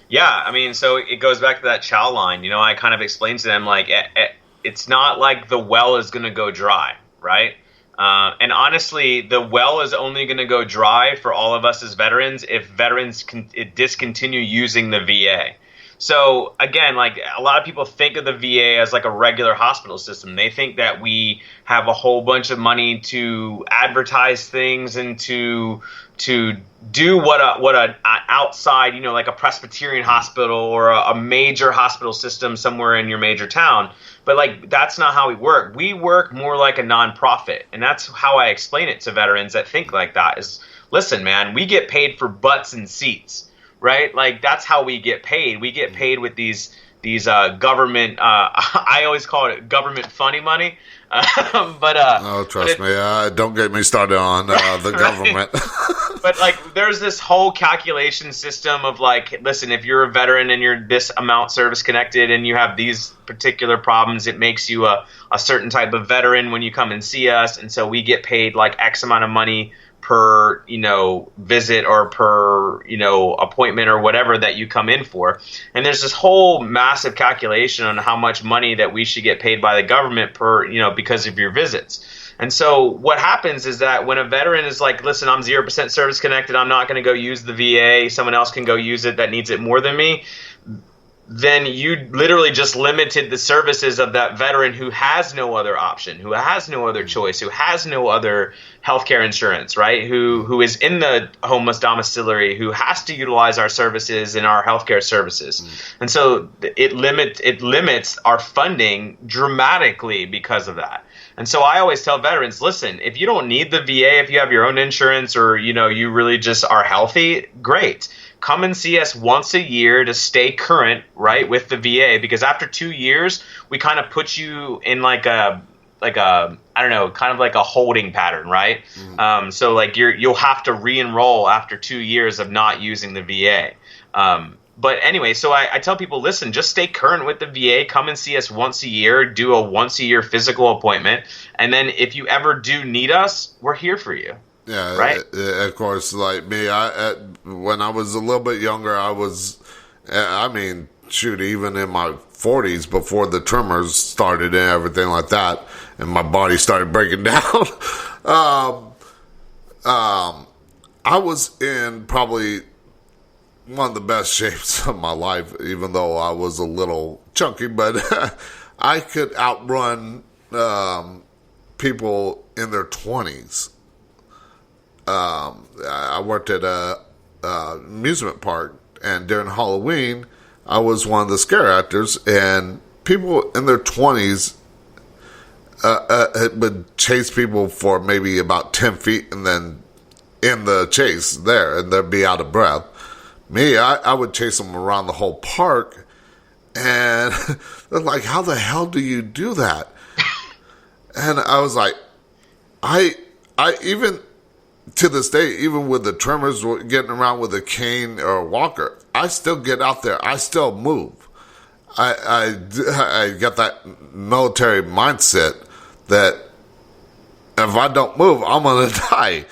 Yeah, I mean, so it goes back to that chow line. I kind of explained to them, like, it's not like the well is going to go dry, right? And honestly, the well is only going to go dry for all of us as veterans if veterans discontinue using the VA. So again, like a lot of people think of the VA as like a regular hospital system. They think that we have a whole bunch of money to advertise things and to do what a outside, like a Presbyterian hospital or a major hospital system somewhere in your major town. But like that's not how we work. We work more like a nonprofit, and that's how I explain it to veterans that think like that. Is listen, man, we get paid for butts and seats. Right? Like that's how we get paid. We get paid with these government, I always call it government funny money. Trust me, don't get me started on the government. But like there's this whole calculation system of like, listen, if you're a veteran and you're this amount service connected and you have these particular problems, it makes you a certain type of veteran when you come and see us. And so we get paid like X amount of money per visit or per appointment or whatever that you come in for. And there's this whole massive calculation on how much money that we should get paid by the government per because of your visits. And so what happens is that when a veteran is like, listen, I'm 0% service connected, I'm not going to go use the VA, someone else can go use it that needs it more than me, then you literally just limited the services of that veteran who has no other option, who has no other choice, who has no other healthcare insurance, right? Who is in the homeless domiciliary, who has to utilize our services and our healthcare services. And so it limits our funding dramatically because of that. And so I always tell veterans, listen, if you don't need the VA, if you have your own insurance or, you really just are healthy, great. Come and see us once a year to stay current, right, with the VA, because after 2 years, we kind of put you in like a I don't know, kind of like a holding pattern, right? So like you'll have to re-enroll after 2 years of not using the VA. But anyway, so I tell people, listen, just stay current with the VA. Come and see us once a year, do a once a year physical appointment. And then if you ever do need us, we're here for you. Yeah, right. Of course, like me, when I was a little bit younger, even in my 40s, before the tremors started and everything like that, and my body started breaking down, I was in probably one of the best shapes of my life, even though I was a little chunky, but I could outrun people in their 20s. I worked at a amusement park, and during Halloween, I was one of the scare actors, and people in their 20s would chase people for maybe about 10 feet and then end the chase there, and they'd be out of breath. Me, I would chase them around the whole park, and they're like, how the hell do you do that? And I was like, I even to this day, even with the tremors, getting around with a cane or a walker, I still get out there. I still move. I get that military mindset that if I don't move, I'm going to die.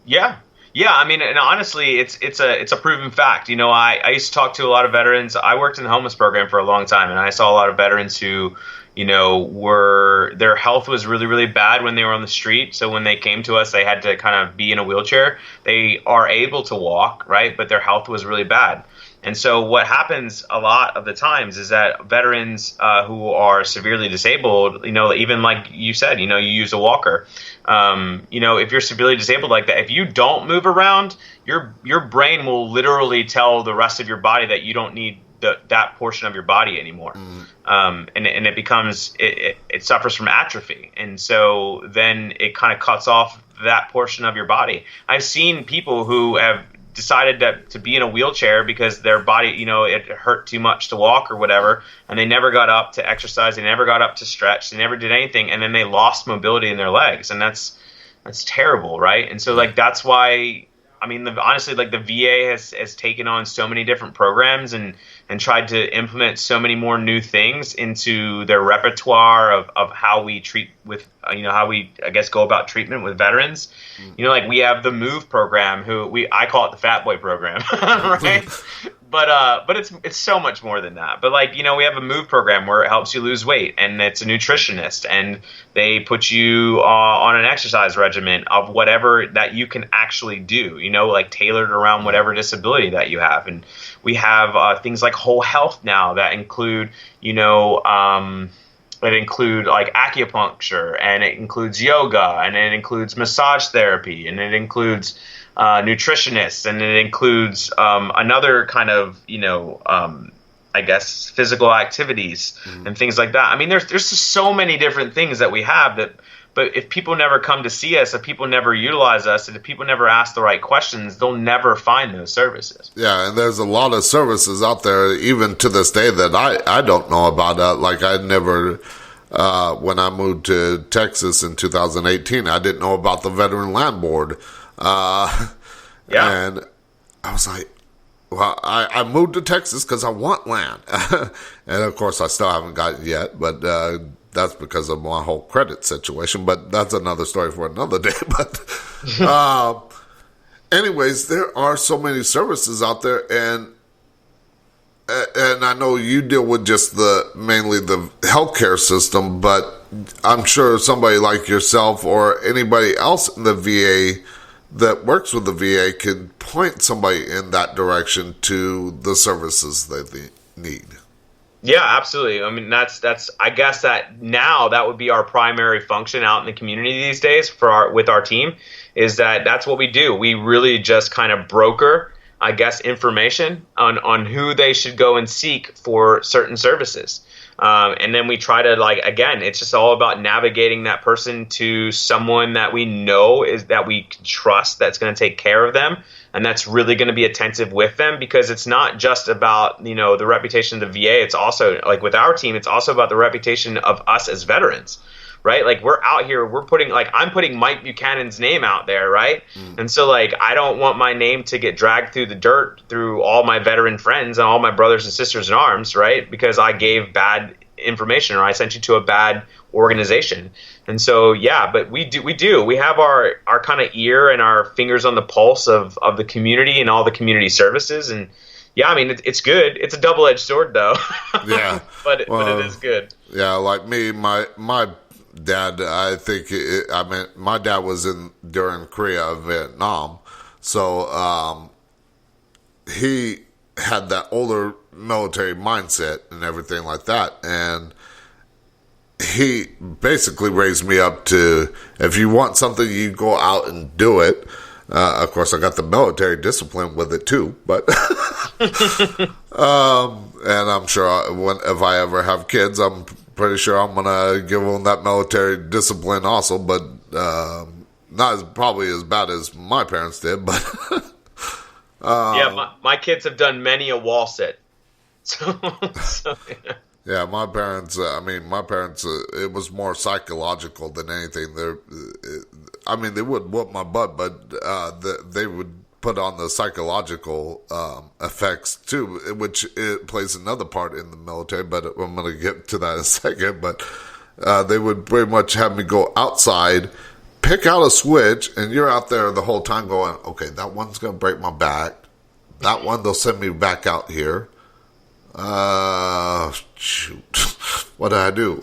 Yeah. Yeah, I mean, and honestly, it's a proven fact. I used to talk to a lot of veterans. I worked in the homeless program for a long time, and I saw a lot of veterans who, were their health was really, really bad when they were on the street. So when they came to us, they had to kind of be in a wheelchair. They are able to walk, right? But their health was really bad. And so what happens a lot of the times is that veterans who are severely disabled, even like you said, you use a walker. If you're severely disabled like that, if you don't move around, your brain will literally tell the rest of your body that you don't need that portion of your body anymore. And it becomes, it suffers from atrophy. And so then it kind of cuts off that portion of your body. I've seen people who have decided to be in a wheelchair because their body, it hurt too much to walk or whatever, and they never got up to exercise, they never got up to stretch, they never did anything, and then they lost mobility in their legs, and that's terrible, right? And so that's why, I mean, honestly, the VA has taken on so many different programs and tried to implement so many more new things into their repertoire of how we treat with, how we, I guess, go about treatment with veterans. We have the MOVE program, I call it the Fat Boy program, right? But it's so much more than that. But we have a MOVE program where it helps you lose weight, and it's a nutritionist, and they put you on an exercise regimen of whatever that you can actually do, tailored around whatever disability that you have. And we have things like whole health now that include, it include acupuncture, and it includes yoga, and it includes massage therapy, and it includes nutritionists, and it includes another kind of, I guess, physical activities and things like that. I mean, there's just so many different things that we have but if people never come to see us, if people never utilize us, and if people never ask the right questions, they'll never find those services. Yeah, and there's a lot of services out there, even to this day, that I don't know about. I never, when I moved to Texas in 2018, I didn't know about the Veteran Land Board. Yeah. And I was like, well, I moved to Texas because I want land. And, of course, I still haven't got it yet, but that's because of my whole credit situation. But that's another story for another day. But anyways, there are so many services out there, and I know you deal with just mainly the healthcare system, but I'm sure somebody like yourself or anybody else in the VA that works with the VA could point somebody in that direction to the services that they need. Yeah, absolutely. I mean, that's I guess that now that would be our primary function out in the community these days with our team, is that's what we do. We really just kind of broker, I guess, information on who they should go and seek for certain services. And then we try to, again, it's just all about navigating that person to someone that we know that we can trust, that's going to take care of them, and that's really going to be attentive with them, because it's not just about, the reputation of the VA. It's also, with our team, it's also about the reputation of us as veterans, right? We're out here, I'm putting Mike Buchanan's name out there, right? And so, I don't want my name to get dragged through the dirt through all my veteran friends and all my brothers and sisters in arms, right? Because I gave bad information, or I sent you to a bad organization. And so, yeah, but we have our kind of ear and our fingers on the pulse of the community and all the community services. And yeah, I mean, it's good. It's a double-edged sword, though. Yeah. but it is good. Yeah, like me, my dad, I think, my dad was during Korea, Vietnam. So he had that older military mindset and everything like that. And he basically raised me up to, if you want something, you go out and do it. Of course, I got the military discipline with it too, but and I'm sure if I ever have kids, I'm pretty sure I'm gonna give them that military discipline also, but not probably as bad as my parents did. But yeah, my kids have done many a wall sit. So yeah. Yeah, my parents, it was more psychological than anything. They would whoop my butt, but they would put on the psychological effects too, which it plays another part in the military, but I'm going to get to that in a second. But they would pretty much have me go outside pick out a switch, and you're out there the whole time going, okay, that one's going to break my back. That one, they'll send me back out here. Shoot. What do I do?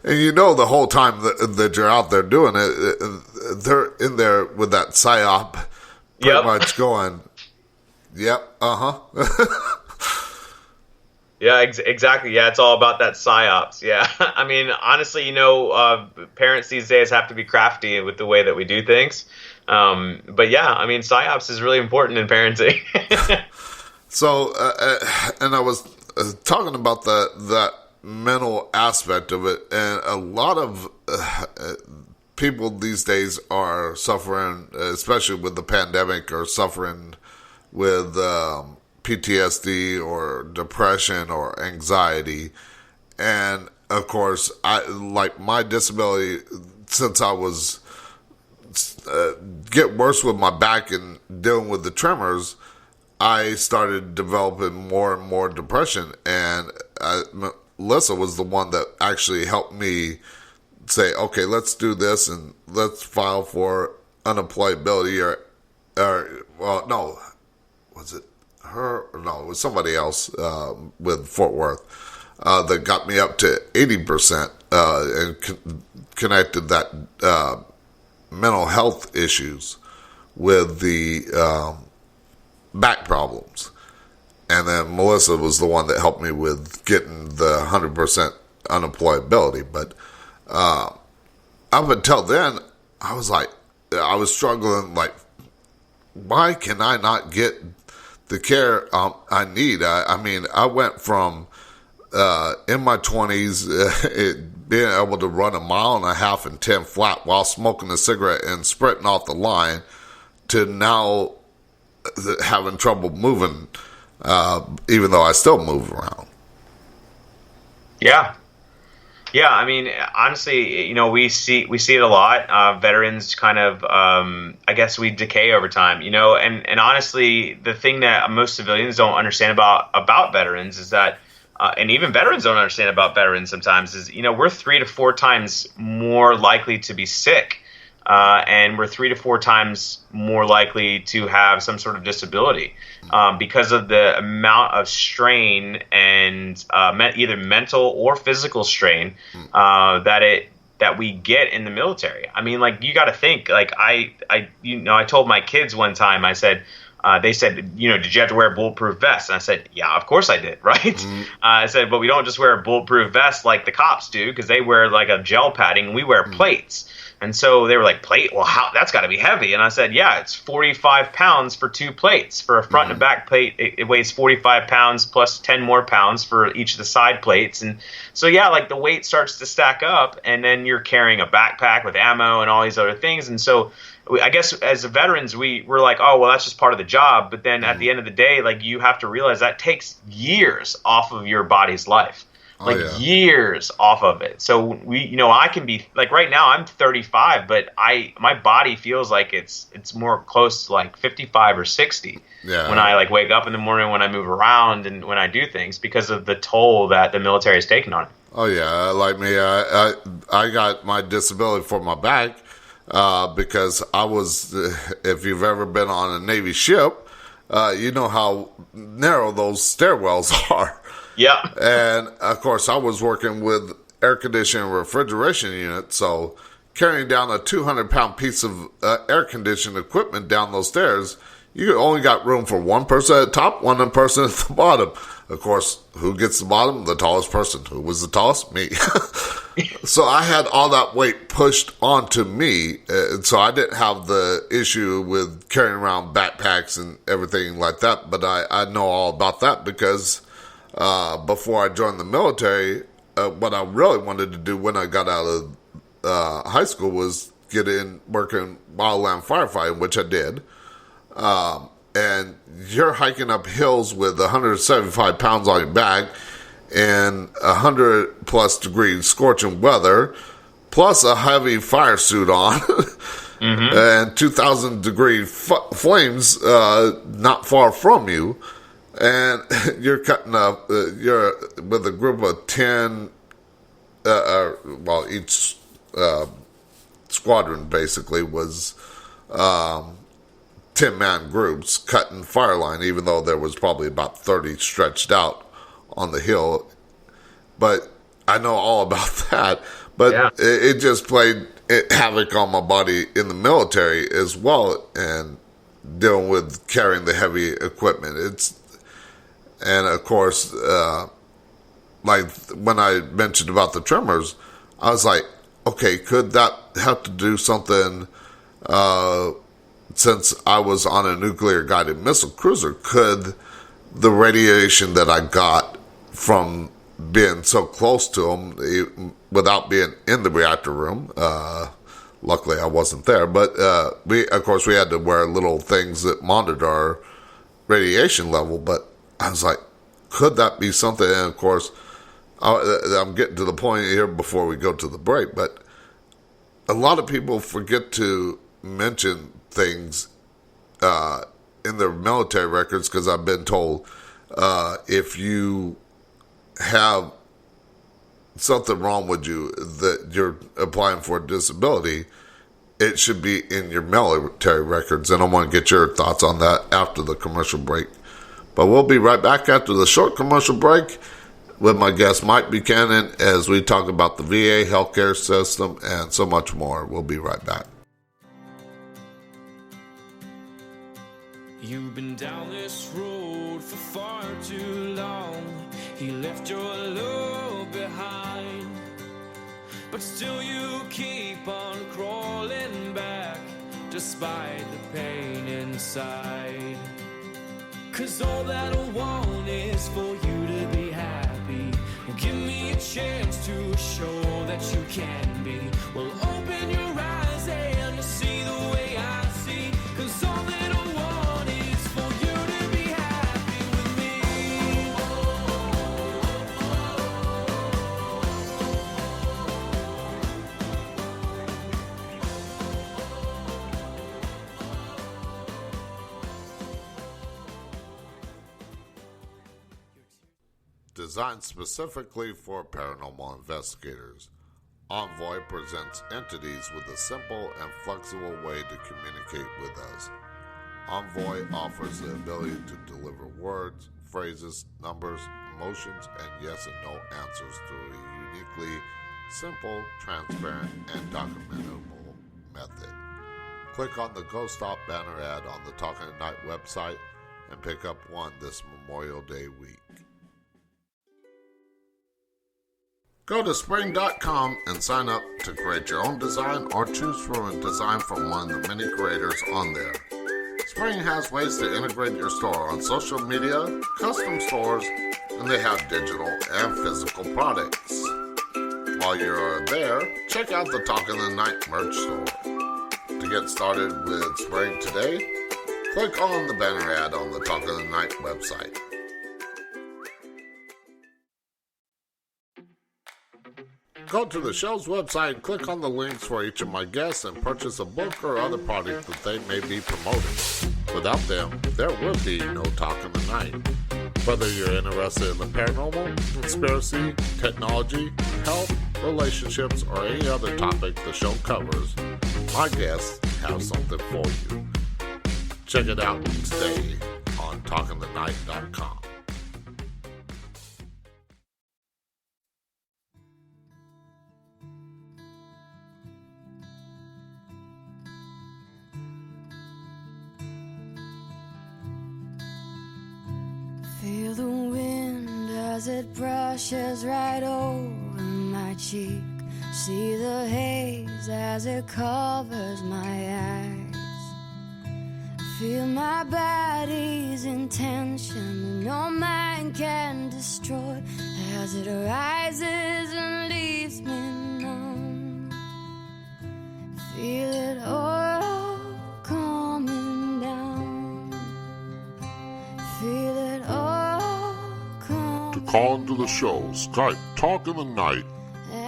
And you know the whole time that you're out there doing it, they're in there with that psyop pretty much going, yep, Yeah, exactly. Yeah, it's all about that psyops. Yeah. I mean, honestly, parents these days have to be crafty with the way that we do things. But yeah, I mean, psyops is really important in parenting. So, and I was talking about that mental aspect of it, and a lot of people these days are suffering, especially with the pandemic, are suffering with PTSD or depression or anxiety. And of course, my disability, since I was get worse with my back and dealing with the tremors, I started developing more and more depression. And Melissa was the one that actually helped me say, okay, let's do this and let's file for unemployability well, no, was it her? No, it was somebody else with Fort Worth that got me up to 80% and connected that mental health issues with the back problems. And then Melissa was the one that helped me with getting the 100% unemployability. But up until then, I was struggling, like, why can I not get the care I need? I mean, I went from in my 20s being able to run 1.5 miles in 10 flat while smoking a cigarette and sprinting off the line to now having trouble moving, even though I still move around. Yeah. Yeah, I mean, honestly, we see it a lot. Veterans kind of, I guess we decay over time, and honestly, the thing that most civilians don't understand about veterans is that, and even veterans don't understand about veterans sometimes is, we're 3 to 4 times more likely to be sick. And we're 3 to 4 times more likely to have some sort of disability because of the amount of strain and either mental or physical strain that we get in the military. I mean, like, you got to think. Like, I told my kids one time. I said, they said, did you have to wear a bulletproof vest? And I said, yeah, of course I did, right? Mm-hmm. I said, but we don't just wear a bulletproof vest like the cops do, because they wear like a gel padding, and we wear plates. And so they were like, plate? Well, that's got to be heavy. And I said, yeah, it's 45 pounds for 2 plates. For a front and a back plate, it weighs 45 pounds plus 10 more pounds for each of the side plates. And so, yeah, like, the weight starts to stack up, and then you're carrying a backpack with ammo and all these other things. And so I guess as veterans, we're like, oh, well, that's just part of the job. But then at the end of the day, like, you have to realize that takes years off of your body's life. Years off of it. So I can be like, right now I'm 35, but my body feels like it's more close to like 55 or 60 when I like wake up in the morning, when I move around, and when I do things, because of the toll that the military has taken on it. Oh yeah, like me, I got my disability for my back because I was. If you've ever been on a Navy ship, you know how narrow those stairwells are. Yeah. And, of course, I was working with air conditioning and refrigeration unit, so carrying down a 200-pound piece of air conditioning equipment down those stairs, you only got room for one person at the top, one person at the bottom. Of course, who gets the bottom? The tallest person. Who was the tallest? Me. So I had all that weight pushed onto me, and so I didn't have the issue with carrying around backpacks and everything like that, but I know all about that because before I joined the military, what I really wanted to do when I got out of high school was get in working wildland firefighting, which I did. And you're hiking up hills with 175 pounds on your back and 100 plus degrees scorching weather, plus a heavy fire suit on, and 2,000 degree flames not far from you. And you're cutting up, you're with a group of 10, each squadron basically was 10-man groups cutting fire line, even though there was probably about 30 stretched out on the hill. But I know all about that. But it just played havoc on my body in the military as well, and dealing with carrying the heavy equipment. And of course, like when I mentioned about the tremors, I was like, okay, could that have to do something? Since I was on a nuclear guided missile cruiser, could the radiation that I got from being so close to them without being in the reactor room, luckily I wasn't there, but we had to wear little things that monitor our radiation level. But I was like, could that be something? And of course, I'm getting to the point here before we go to the break, but a lot of people forget to mention things in their military records, because I've been told if you have something wrong with you that you're applying for a disability, it should be in your military records. And I want to get your thoughts on that after the commercial break. But we'll be right back after the short commercial break with my guest Mike Buchanan as we talk about the VA healthcare system and so much more. We'll be right back. You've been down this road for far too long. He left your love behind, but still you keep on crawling back despite the pain inside. 'Cause all that I want is for you to be happy. Give me a chance to show that you can be. Well, open your eyes and you see the way I see. 'Cause all that I want is for you to be happy with me. Designed specifically for paranormal investigators, Envoy presents entities with a simple and flexible way to communicate with us. Envoy offers the ability to deliver words, phrases, numbers, emotions, and yes and no answers through a uniquely simple, transparent, and documentable method. Click on the Go Stop banner ad on the Talking at Night website and pick up one this Memorial Day week. Go to spring.com and sign up to create your own design or choose from a design from one of the many creators on there. Spring has ways to integrate your store on social media, custom stores, and they have digital and physical products. While you're there, check out the Talk in the Night merch store. To get started with Spring today, click on the banner ad on the Talk in the Night website. Go to the show's website and click on the links for each of my guests and purchase a book or other product that they may be promoting. Without them, there would be no Talk in the Night. Whether you're interested in the paranormal, conspiracy, technology, health, relationships, or any other topic the show covers, my guests have something for you. Check it out today on talkingthenight.com. Feel the wind as it brushes right over my cheek. See the haze as it covers my eyes. Feel my body's intention, no man can destroy, as it rises and leaves me numb. Feel it all coming down. Feel it all coming. To call into the show, Skype Talk in the Night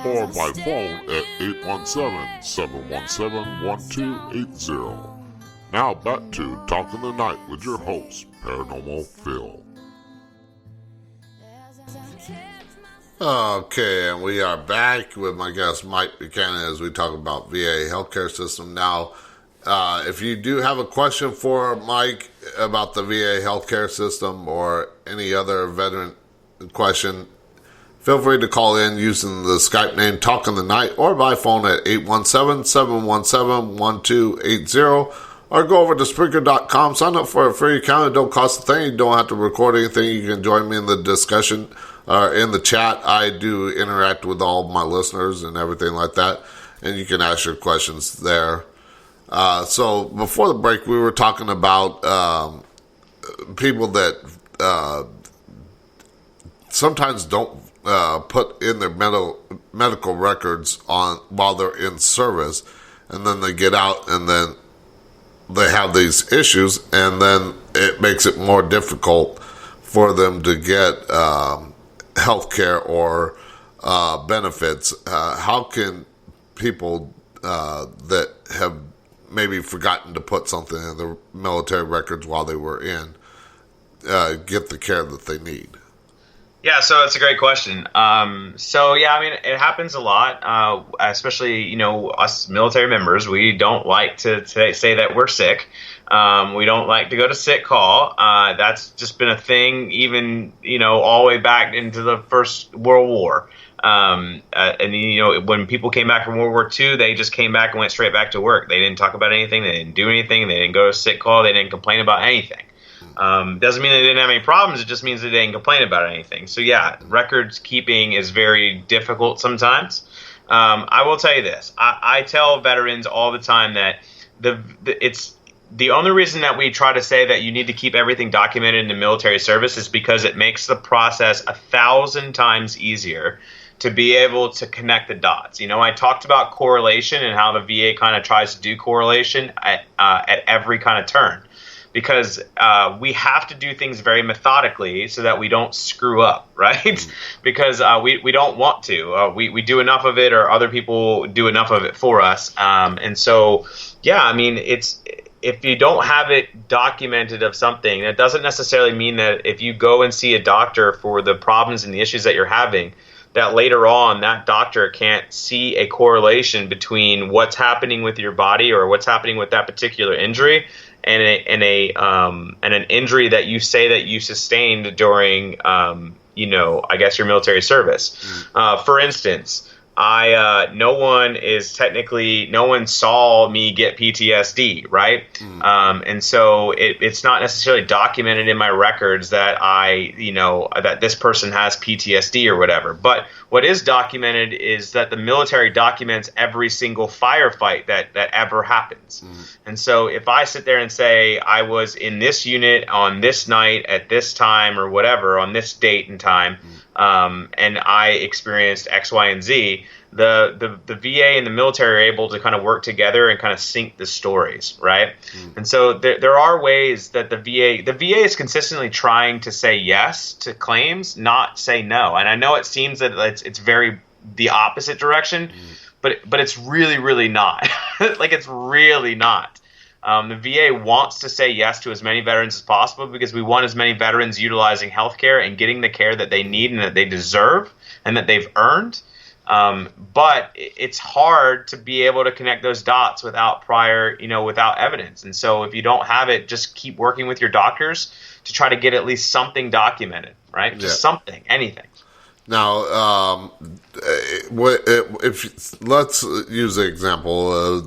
or by phone at 817-717-1280. Now back to Talk in the Night with your host, Paranormal Phil. Okay, and we are back with my guest Mike Buchanan as we talk about VA healthcare system. Now, if you do have a question for Mike about the VA healthcare system or any other veteran question, feel free to call in using the Skype name Talk in the Night or by phone at 817-717-1280 or go over to Spreaker.com, sign up for a free account. It don't cost a thing. You don't have to record anything. You can join me in the discussion in the chat. I do interact with all my listeners and everything like that, and you can ask your questions there. So before the break, we were talking about people that sometimes don't put in their medical records on while they're in service, and then they get out and then they have these issues, and then it makes it more difficult for them to get health care or benefits. How can people that have maybe forgotten to put something in their military records while they were in get the care that they need? Yeah, so that's a great question. It happens a lot, especially, us military members. We don't like to say that we're sick. We don't like to go to sick call. That's just been a thing even, all the way back into the First World War. When people came back from World War II, they just came back and went straight back to work. They didn't talk about anything. They didn't do anything. They didn't go to sick call. They didn't complain about anything. Doesn't mean they didn't have any problems. It just means they didn't complain about anything. So yeah, records keeping is very difficult sometimes. I will tell you this. I tell veterans all the time that it's the only reason that we try to say that you need to keep everything documented in the military service is because it makes the process 1,000 times easier to be able to connect the dots. I talked about correlation and how the VA kind of tries to do correlation at every kind of turn. Because we have to do things very methodically so that we don't screw up, right? Because we don't want to. We do enough of it, or other people do enough of it for us. It's if you don't have it documented of something, that doesn't necessarily mean that if you go and see a doctor for the problems and the issues that you're having, that later on that doctor can't see a correlation between what's happening with your body or what's happening with that particular injury and an injury that you say that you sustained during, your military service. For instance, no one saw me get PTSD, right? And so it's not necessarily documented in my records that that this person has PTSD or whatever. But what is documented is that the military documents every single firefight that ever happens. And so if I sit there and say I was in this unit on this night at this time or whatever on this date and time, and I experienced X, Y, and Z, the VA and the military are able to kind of work together and kind of sync the stories, right? And so there are ways that the VA is consistently trying to say yes to claims, not say no. And I know it seems that it's very the opposite direction, but it's really, really not. It's really not. The VA wants to say yes to as many veterans as possible because we want as many veterans utilizing healthcare and getting the care that they need and that they deserve and that they've earned. But it's hard to be able to connect those dots without without evidence. And so if you don't have it, just keep working with your doctors to try to get at least something documented, right? Just something, anything. Now, if let's use an example,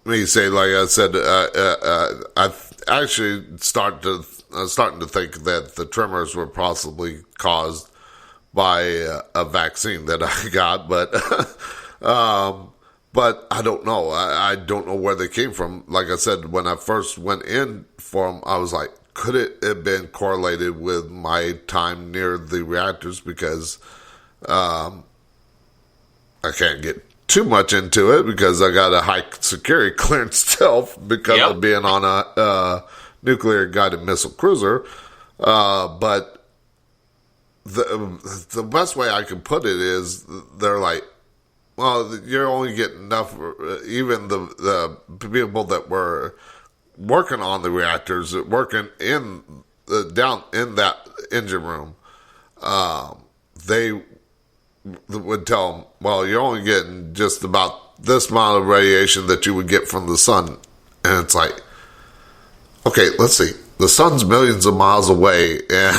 me say, like I said, I actually starting to think that the tremors were possibly caused by a vaccine that I got, but I don't know. I don't know where they came from. Like I said, when I first went in for them, I was like, could it have been correlated with my time near the reactors? Because I can't get too much into it because I got a high security clearance still because of being on a nuclear guided missile cruiser. But the best way I can put it is they're like, well, you're only getting enough. Even the people that were working on the reactors, working in down in that engine room, they would tell them, well, you're only getting just about this amount of radiation that you would get from the sun. And it's like, okay, let's see. The sun's millions of miles away, and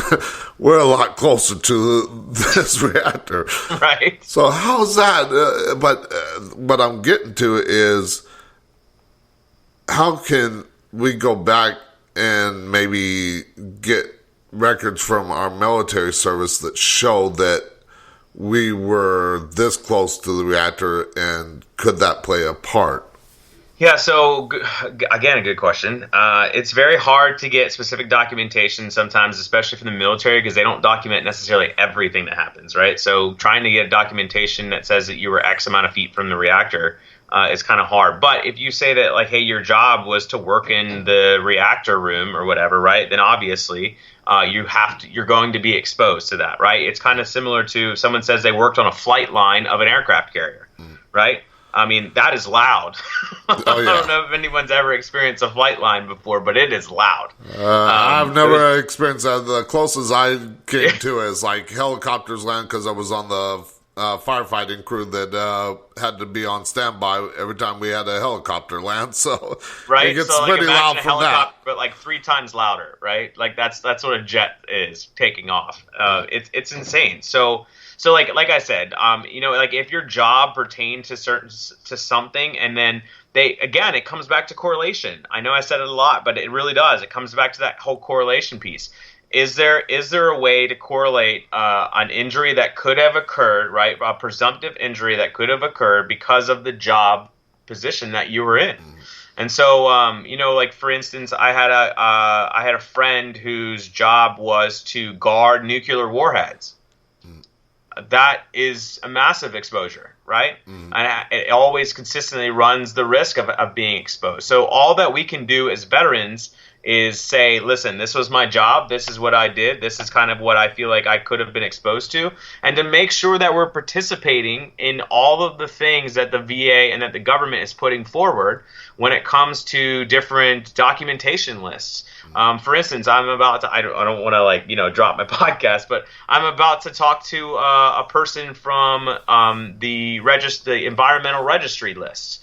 we're a lot closer to this reactor. Right. So how's that? But what I'm getting to is, how can we go back and maybe get records from our military service that show that we were this close to the reactor, and could that play a part? Yeah, so again, a good question. It's very hard to get specific documentation sometimes, especially from the military, because they don't document necessarily everything that happens, right? So trying to get documentation that says that you were X amount of feet from the reactor is kind of hard. But if you say that, like, hey, your job was to work in the reactor room or whatever, right, then obviously you're going to be exposed to that, right? It's kind of similar to someone says they worked on a flight line of an aircraft carrier, right? I mean, that is loud. Oh, yeah. I don't know if anyone's ever experienced a flight line before, but it is loud. I've never experienced that. The closest I came to is like helicopters land, because I was on the firefighting crew that had to be on standby every time we had a helicopter land. So right? it gets so, like, pretty loud from that. But like 3 times louder, right? Like that's what a jet is taking off. It's insane. So like I said, like if your job pertained to something, and then it comes back to correlation. I know I said it a lot, but it really does. It comes back to that whole correlation piece. Is there a way to correlate an injury that could have occurred, right? A presumptive injury that could have occurred because of the job position that you were in. And so, like for instance, I had a friend whose job was to guard nuclear warheads. That is a massive exposure, right? And it always consistently runs the risk of being exposed. So all that we can do as veterans is say, listen, this was my job. This is what I did. This is kind of what I feel like I could have been exposed to. And to make sure that we're participating in all of the things that the VA and that the government is putting forward when it comes to different documentation lists. For instance, I'm about to, I don't want to drop my podcast, but I'm about to talk to a person from the environmental registry lists.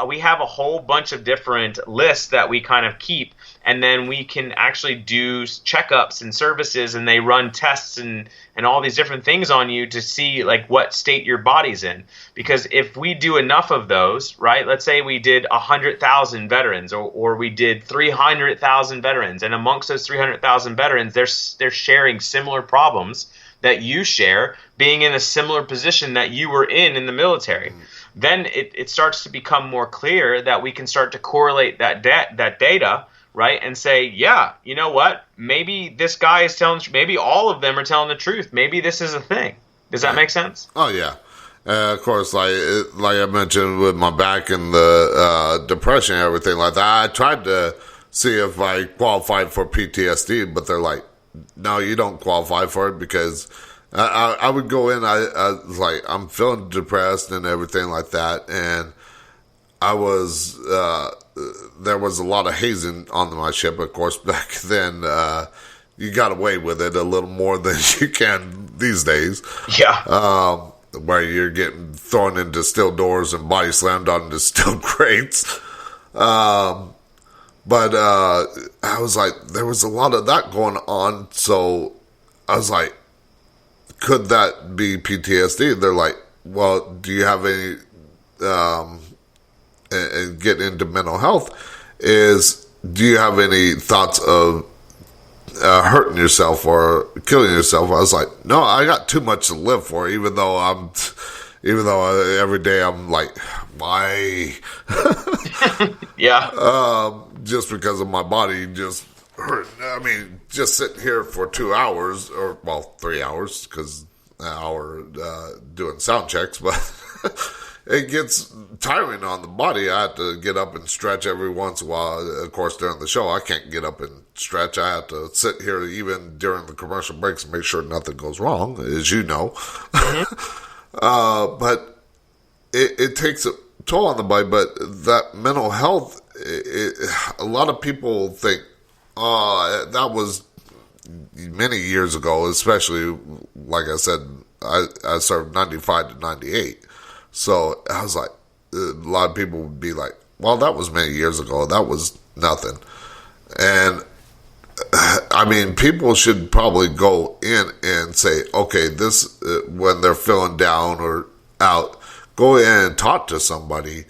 We have a whole bunch of different lists that we kind of keep, and then we can actually do checkups and services, and they run tests and all these different things on you to see like what state your body's in. Because if we do enough of those, right, let's say we did 100,000 veterans or we did 300,000 veterans, and amongst those 300,000 veterans, they're sharing similar problems that you share, being in a similar position that you were in the military. Then it starts to become more clear that we can start to correlate that data, right, and say, yeah, you know what? Maybe this guy is telling, maybe all of them are telling the truth. Maybe this is a thing. Does that make sense? Oh, yeah. Of course, like I mentioned with my back and the depression and everything like that, I tried to see if I qualified for PTSD, but they're like, no, you don't qualify for it, because I would go in, I was like, I'm feeling depressed and everything like that, and I was, there was a lot of hazing on my ship. Of course, back then, you got away with it a little more than you can these days. Yeah. Where you're getting thrown into steel doors and body slammed onto steel crates. But I was like, there was a lot of that going on. So I was like, could that be PTSD? They're like, well, do you have any, and get into mental health, do you have any thoughts of hurting yourself or killing yourself? I was like, no, I got too much to live for, even though every day I'm like, why? Yeah. Just because of my body just hurt. I mean, just sitting here for 2 hours, or 3 hours, because an hour doing sound checks, but it gets tiring on the body. I have to get up and stretch every once in a while. Of course, during the show, I can't get up and stretch. I have to sit here even during the commercial breaks and make sure nothing goes wrong, as you know. Mm-hmm. But it takes a toll on the body. But that mental health, a lot of people think, oh, that was many years ago, especially, like I said, I served 95 to 98. So I was like, a lot of people would be like, well, that was many years ago. That was nothing. And I mean, people should probably go in and say, okay, this, when they're feeling down or out, go in and talk to somebody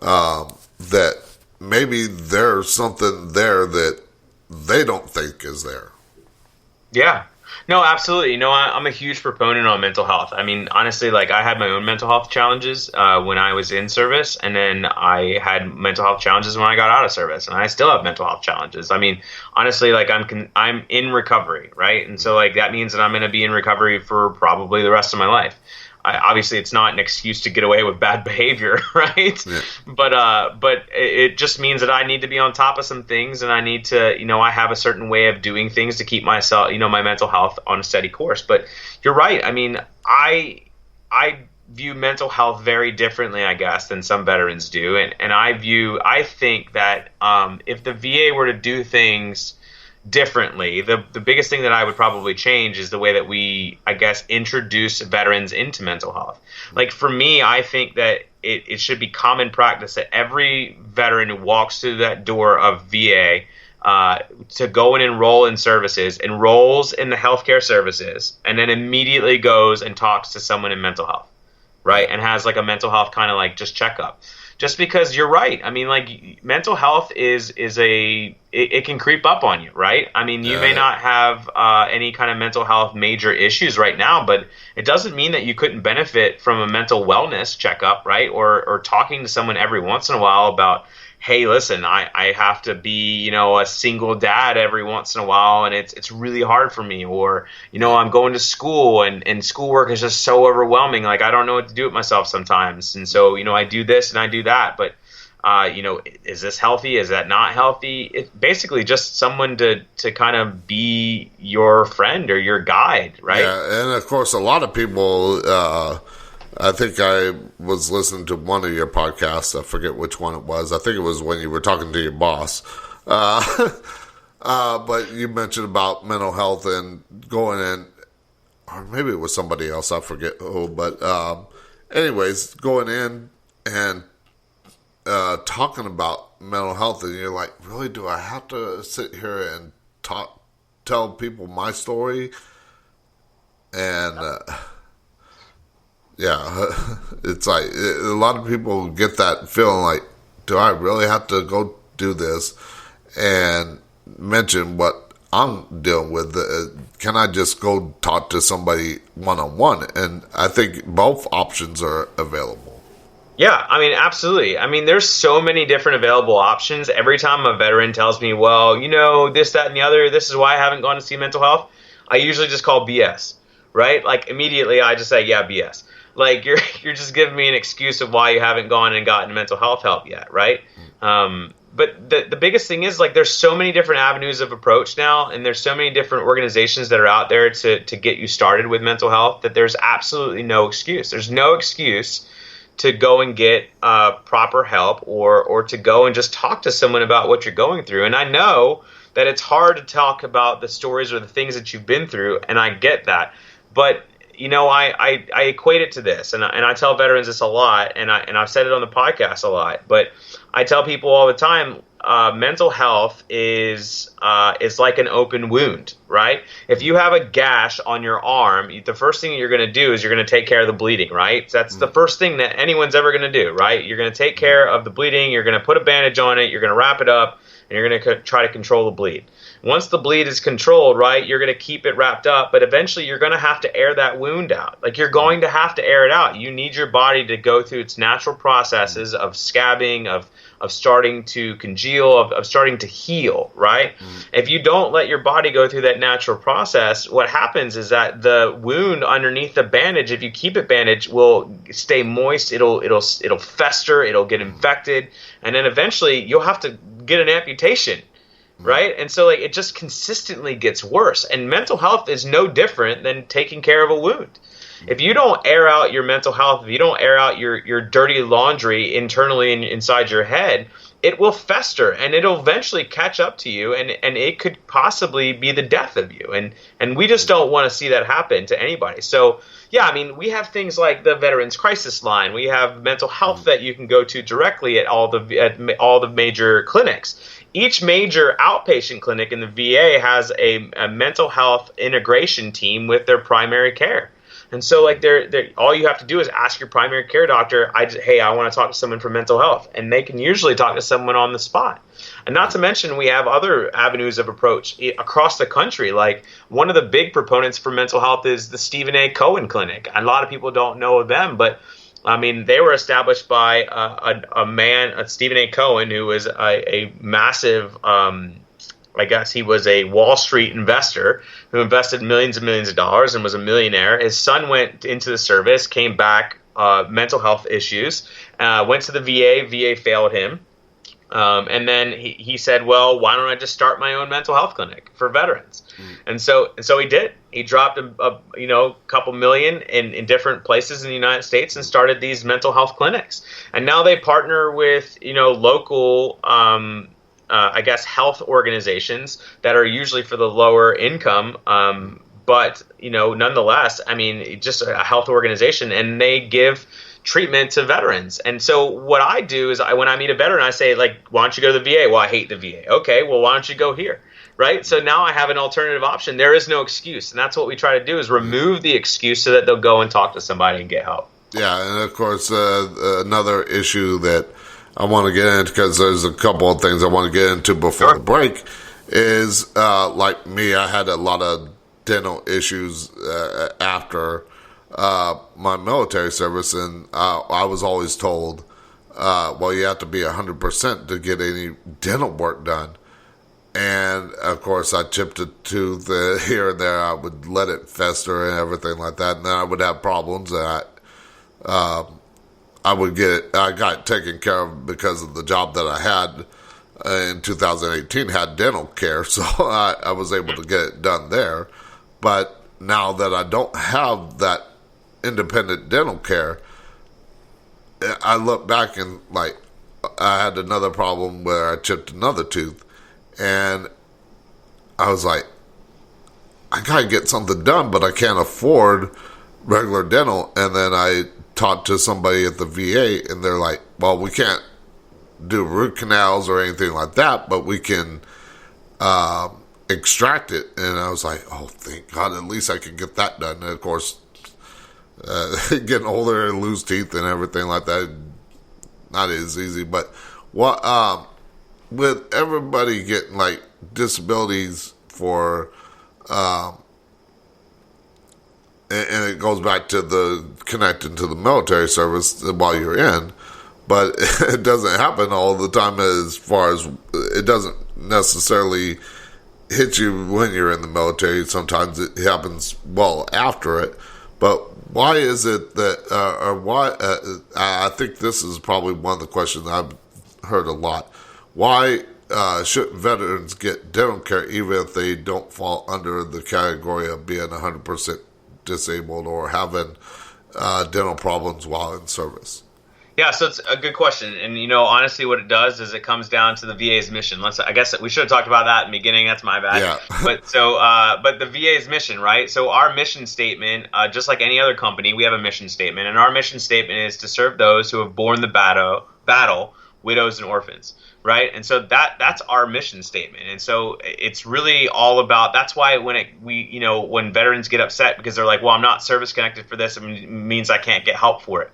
that maybe there's something there that they don't think is there. Yeah. No, absolutely. You know, I'm a huge proponent on mental health. I mean, honestly, like I had my own mental health challenges when I was in service, and then I had mental health challenges when I got out of service, and I still have mental health challenges. I mean, honestly, like I'm in recovery, right? And so like that means that I'm going to be in recovery for probably the rest of my life. Obviously, it's not an excuse to get away with bad behavior, right? Yeah. But it just means that I need to be on top of some things, and I need to, you know, I have a certain way of doing things to keep myself, you know, my mental health on a steady course. But you're right. I mean, I view mental health very differently, I guess, than some veterans do, and I think that if the VA were to do things differently, the biggest thing that I would probably change is the way that we, I guess, introduce veterans into mental health. Like for me, I think that it should be common practice that every veteran who walks through that door of VA to go and enroll in services, enrolls in the healthcare services, and then immediately goes and talks to someone in mental health, right? And has like a mental health kind of like just checkup. Just because you're right. I mean, like mental health it can creep up on you, right? I mean, you may not have any kind of mental health major issues right now, but it doesn't mean that you couldn't benefit from a mental wellness checkup, right? Or talking to someone every once in a while about, hey, listen, I have to be, you know, a single dad every once in a while, and it's really hard for me. Or, you know, I'm going to school, and schoolwork is just so overwhelming. Like, I don't know what to do with myself sometimes. And so, you know, I do this and I do that. But, you know, is this healthy? Is that not healthy? It's basically just someone to kind of be your friend or your guide, right? Yeah, and of course, a lot of people... I think I was listening to one of your podcasts. I forget which one it was. I think it was when you were talking to your boss. But you mentioned about mental health and going in, or maybe it was somebody else. I forget who. But anyways, going in and talking about mental health, and you're like, really, do I have to sit here and tell people my story? And... yeah, it's like a lot of people get that feeling like, do I really have to go do this and mention what I'm dealing with? Can I just go talk to somebody one-on-one? And I think both options are available. Yeah, I mean, absolutely. I mean, there's so many different available options. Every time a veteran tells me, well, you know, this, that, and the other, this is why I haven't gone to see mental health, I usually just call BS, right? Like, immediately I just say, yeah, BS. Like you're just giving me an excuse of why you haven't gone and gotten mental health help yet, right? But the biggest thing is, like, there's so many different avenues of approach now, and there's so many different organizations that are out there to get you started with mental health that there's absolutely no excuse. There's no excuse to go and get proper help or to go and just talk to someone about what you're going through. And I know that it's hard to talk about the stories or the things that you've been through, and I get that, but you know, I equate it to this, and I tell veterans this a lot, and I've said it on the podcast a lot, but I tell people all the time, mental health is like an open wound, right? If you have a gash on your arm, the first thing you're going to do is you're going to take care of the bleeding, right? So that's the first thing that anyone's ever going to do, right? You're going to take care of the bleeding, you're going to put a bandage on it, you're going to wrap it up, and you're going to try to control the bleed. Once the bleed is controlled, right, you're going to keep it wrapped up, but eventually you're going to have to air that wound out. Like, you're going to have to air it out. You need your body to go through its natural processes of scabbing, of starting to congeal, of starting to heal, right? If you don't let your body go through that natural process, what happens is that the wound underneath the bandage, if you keep it bandaged, will stay moist. It'll fester. It'll get infected, and then eventually you'll have to get an amputation. Right? And so, like, it just consistently gets worse. And mental health is no different than taking care of a wound. If you don't air out your mental health, if you don't air out your dirty laundry internally inside your head, it will fester and it'll eventually catch up to you, and it could possibly be the death of you. And we just don't want to see that happen to anybody. So yeah, I mean, we have things like the Veterans Crisis Line. We have mental health that you can go to directly at all the major clinics. Each major outpatient clinic in the VA has a mental health integration team with their primary care. And so, like, all you have to do is ask your primary care doctor, hey, I want to talk to someone for mental health. And they can usually talk to someone on the spot. And not to mention, we have other avenues of approach across the country. Like, one of the big proponents for mental health is the Stephen A. Cohen Clinic. A lot of people don't know them, but I mean, they were established by a man, Stephen A. Cohen, who was a massive, I guess he was a Wall Street investor who invested millions and millions of dollars and was a millionaire. His son went into the service, came back, mental health issues, went to the VA. VA failed him. And then he said, well, why don't I just start my own mental health clinic for veterans? And so he did. He dropped a couple million in different places in the United States and started these mental health clinics. And now they partner with, local, I guess, health organizations that are usually for the lower income. But, nonetheless, I mean, just a health organization, and they give treatment to veterans. And so what I do is when I meet a veteran, I say, like, why don't you go to the VA? Well, I hate the VA. Okay, well, why don't you go here? Right? So now I have an alternative option. There is no excuse. And that's what we try to do, is remove the excuse so that they'll go and talk to somebody and get help. Yeah, and of course, another issue that I want to get into, because there's a couple of things I want to get into before the break, is like me, I had a lot of dental issues after my military service, and I was always told, well, you have to be 100% to get any dental work done. And of course, I chipped a tooth here and there. I would let it fester and everything like that, and then I would have problems. And I got it taken care of because of the job that I had in 2018, had dental care, so I was able to get it done there. But now that I don't have that independent dental care, I look back and, like, I had another problem where I chipped another tooth, and I was like, I gotta get something done, but I can't afford regular dental. And then I talked to somebody at the VA, and they're like, well, we can't do root canals or anything like that, but we can extract it. And I was like, oh, thank God, at least I can get that done. And of course, getting older and lose teeth and everything like that, not as easy. But what with everybody getting, like, disabilities for and it goes back to the connecting to the military service while you're in, but it doesn't happen all the time, as far as it doesn't necessarily hit you when you're in the military. Sometimes it happens well after it. But why is it that, or why, I think this is probably one of the questions I've heard a lot. Why shouldn't veterans get dental care even if they don't fall under the category of being 100% disabled or having dental problems while in service? Yeah, so it's a good question. And, honestly, what it does is it comes down to the VA's mission. I guess we should have talked about that in the beginning. That's my bad. Yeah. But the VA's mission, right? So our mission statement, just like any other company, we have a mission statement. And our mission statement is to serve those who have borne the battle, widows and orphans, right? And so that's our mission statement. And so it's really all about, that's why when veterans get upset because they're like, well, I'm not service connected for this, it means I can't get help for it.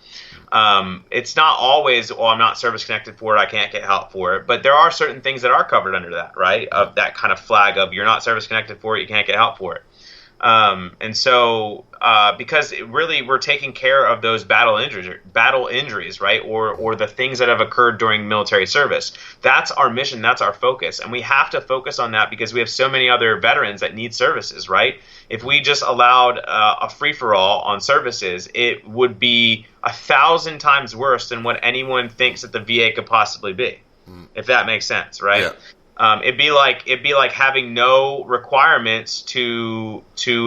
It's not always, well, I'm not service connected for it, I can't get help for it. But there are certain things that are covered under that, right? Of that kind of flag of you're not service connected for it, you can't get help for it. And so because really we're taking care of those battle injuries, right? Or the things that have occurred during military service. That's our mission. That's our focus. And we have to focus on that because we have so many other veterans that need services, right? If we just allowed a free-for-all on services, it would be 1,000 times worse than what anyone thinks that the VA could possibly be, if that makes sense, right? Yeah. It'd be like having no requirements to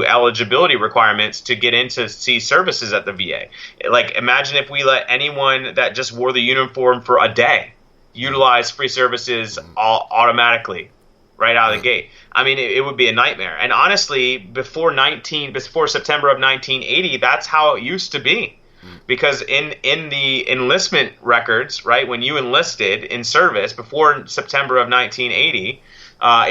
eligibility requirements to get in to see services at the VA. Like, imagine if we let anyone that just wore the uniform for a day utilize free services all automatically right out of the gate. I mean, it would be a nightmare. And honestly, before September of 1980, that's how it used to be. Because in the enlistment records, right, when you enlisted in service before September of 1980,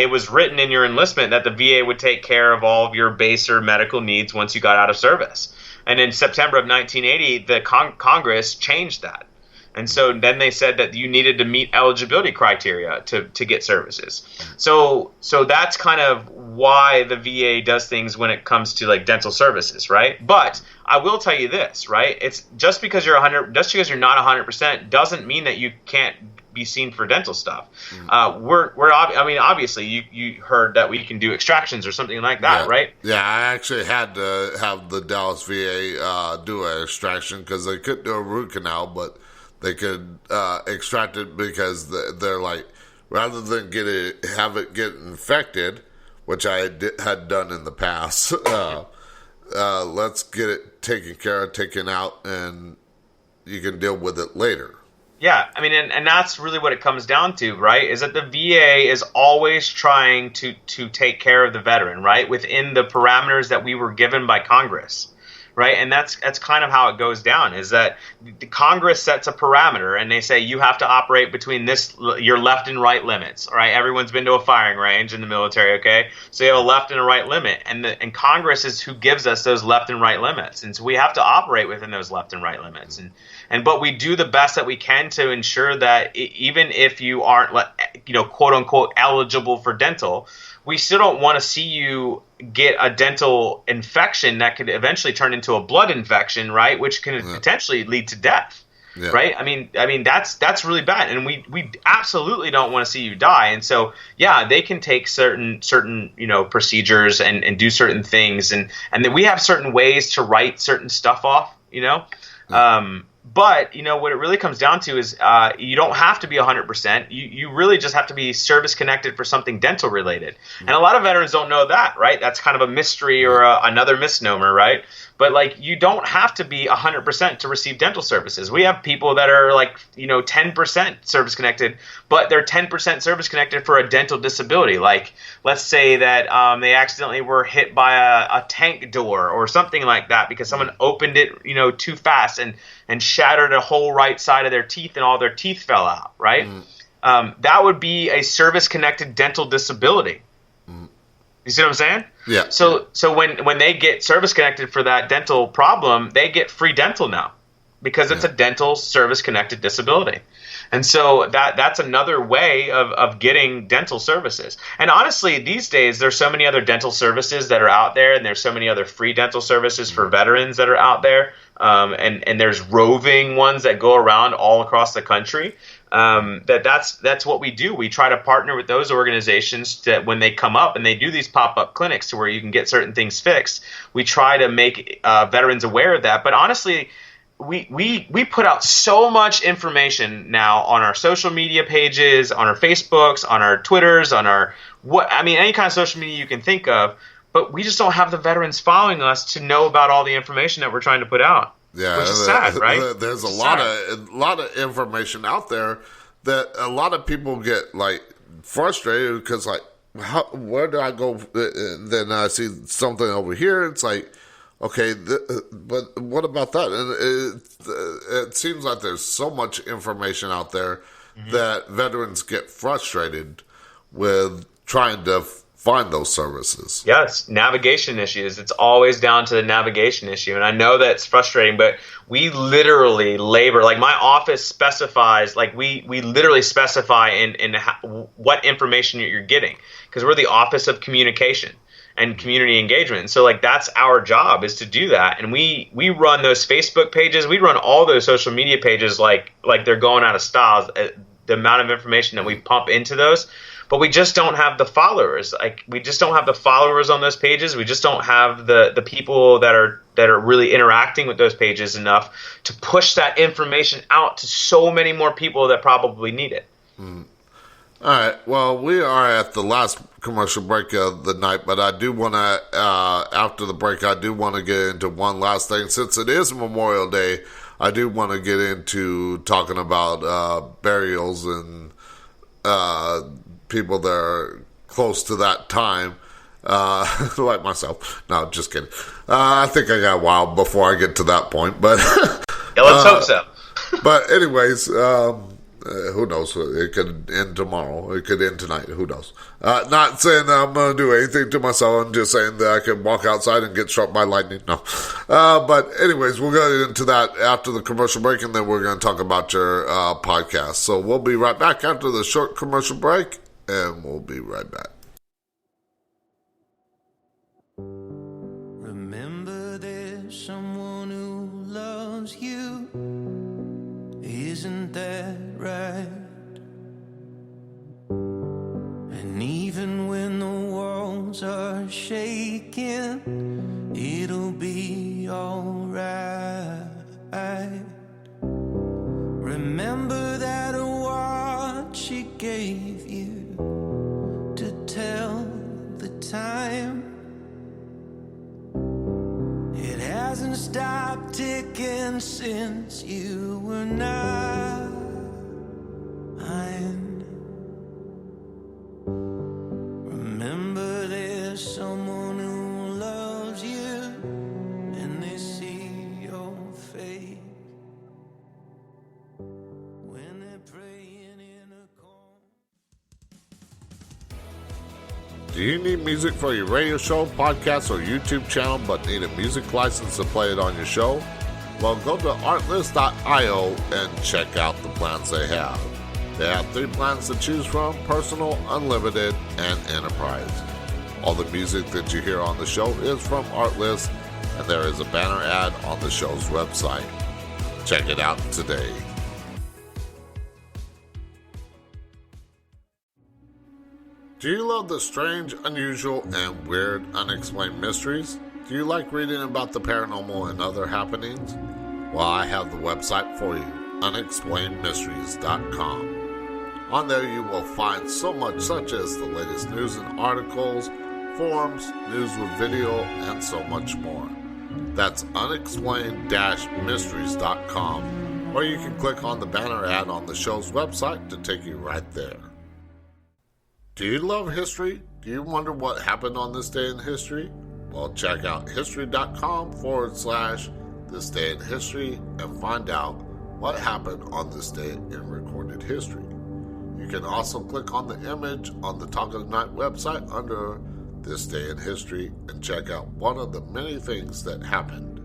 it was written in your enlistment that the VA would take care of all of your baser medical needs once you got out of service. And in September of 1980, the Congress changed that. And so then they said that you needed to meet eligibility criteria to get services. So that's kind of why the VA does things when it comes to like dental services, right? But I will tell you this, right? It's just because you're not 100% doesn't mean that you can't be seen for dental stuff. Obviously you heard that we can do extractions or something like that, right? Yeah, I actually had to have the Dallas VA do an extraction because they couldn't do a root canal, but they could extract it because they're like, rather than have it get infected, which I had done in the past, let's get it taken care of, taken out, and you can deal with it later. Yeah, I mean, and that's really what it comes down to, right? Is that the VA is always trying to take care of the veteran, right, within the parameters that we were given by Congress. Right, and that's kind of how it goes down. Is that the Congress sets a parameter, and they say you have to operate between your left and right limits. All right, everyone's been to a firing range in the military, okay? So you have a left and a right limit, and Congress is who gives us those left and right limits, and so we have to operate within those left and right limits. But we do the best that we can to ensure that even if you aren't, quote unquote, eligible for dental, we still don't want to see you get a dental infection that could eventually turn into a blood infection, right? Which can potentially lead to death, right? I mean that's really bad, and we absolutely don't want to see you die. And so, yeah, they can take certain procedures and do certain things, and then we have certain ways to write certain stuff off, But, what it really comes down to is you don't have to be 100%. You really just have to be service-connected for something dental-related. And a lot of veterans don't know that, right? That's kind of a mystery or another misnomer, right? But, you don't have to be 100% to receive dental services. We have people that are, 10% service-connected, but they're 10% service-connected for a dental disability. Like, let's say that they accidentally were hit by a tank door or something like that because someone opened it, too fast and shattered a whole right side of their teeth and all their teeth fell out, right? That would be a service-connected dental disability. You see what I'm saying? Yeah. So when they get service-connected for that dental problem, they get free dental now because it's a dental service-connected disability. And so that's another way of getting dental services. And honestly, these days, there's so many other dental services that are out there, and there's so many other free dental services for veterans that are out there. And there's roving ones that go around all across the country. That's what we do. We try to partner with those organizations that when they come up and they do these pop-up clinics to where you can get certain things fixed, we try to make veterans aware of that. But honestly, we put out so much information now on our social media pages, on our Facebooks, on our Twitters, on any kind of social media you can think of. But we just don't have the veterans following us to know about all the information that we're trying to put out. Yeah, which is sad, right? There's a lot of information out there that a lot of people get frustrated because where do I go? Then I see something over here. It's like, okay, but what about that? And it seems like there's so much information out there that veterans get frustrated with trying to find those services. Yes, navigation issues. It's always down to the navigation issue. And I know that it's frustrating, but we literally labor, my office specifies, we literally specify in what information you're getting, because we're the Office of Communication and Community Engagement. And so that's our job, is to do that. And we run those Facebook pages. We run all those social media pages like they're going out of style, the amount of information that we pump into those. But we just don't have the followers. We just don't have the followers on those pages. We just don't have the people that are really interacting with those pages enough to push that information out to so many more people that probably need it. All right. Well, we are at the last commercial break of the night, but I do want to, after the break, I do want to get into one last thing. Since it is Memorial Day, I do want to get into talking about burials and people that are close to that time, like myself. No, just kidding. I think I got a while before I get to that point, but yeah, let's hope so. But anyways, who knows? It could end tomorrow. It could end tonight. Who knows? Not saying that I'm going to do anything to myself. I'm just saying that I can walk outside and get struck by lightning. No. But anyways, we'll get into that after the commercial break, and then we're going to talk about your podcast. So we'll be right back after the short commercial break, and we'll be right back. Remember, there's someone who loves you. Isn't that right? And even when the walls are shaking, it'll be alright. Remember that award she gave you to tell the time. It hasn't stopped ticking since you were 9. Remember, there's someone who loves you, and they see your face when they're praying in a corner. Do you need music for your radio show, podcast, or YouTube channel, but need a music license to play it on your show? Well, go to artlist.io and check out the plans they have. They have 3 plans to choose from: personal, unlimited, and enterprise. All the music that you hear on the show is from Artlist, and there is a banner ad on the show's website. Check it out today. Do you love the strange, unusual, and weird unexplained mysteries? Do you like reading about the paranormal and other happenings? Well, I have the website for you, unexplainedmysteries.com. On there you will find so much, such as the latest news and articles, forums, news with video, and so much more. That's unexplained-mysteries.com, or you can click on the banner ad on the show's website to take you right there. Do you love history? Do you wonder what happened on this day in history? Well, check out history.com/this day in history and find out what happened on this day in recorded history. You can also click on the image on the Talk of the Night website under This Day in History and check out one of the many things that happened.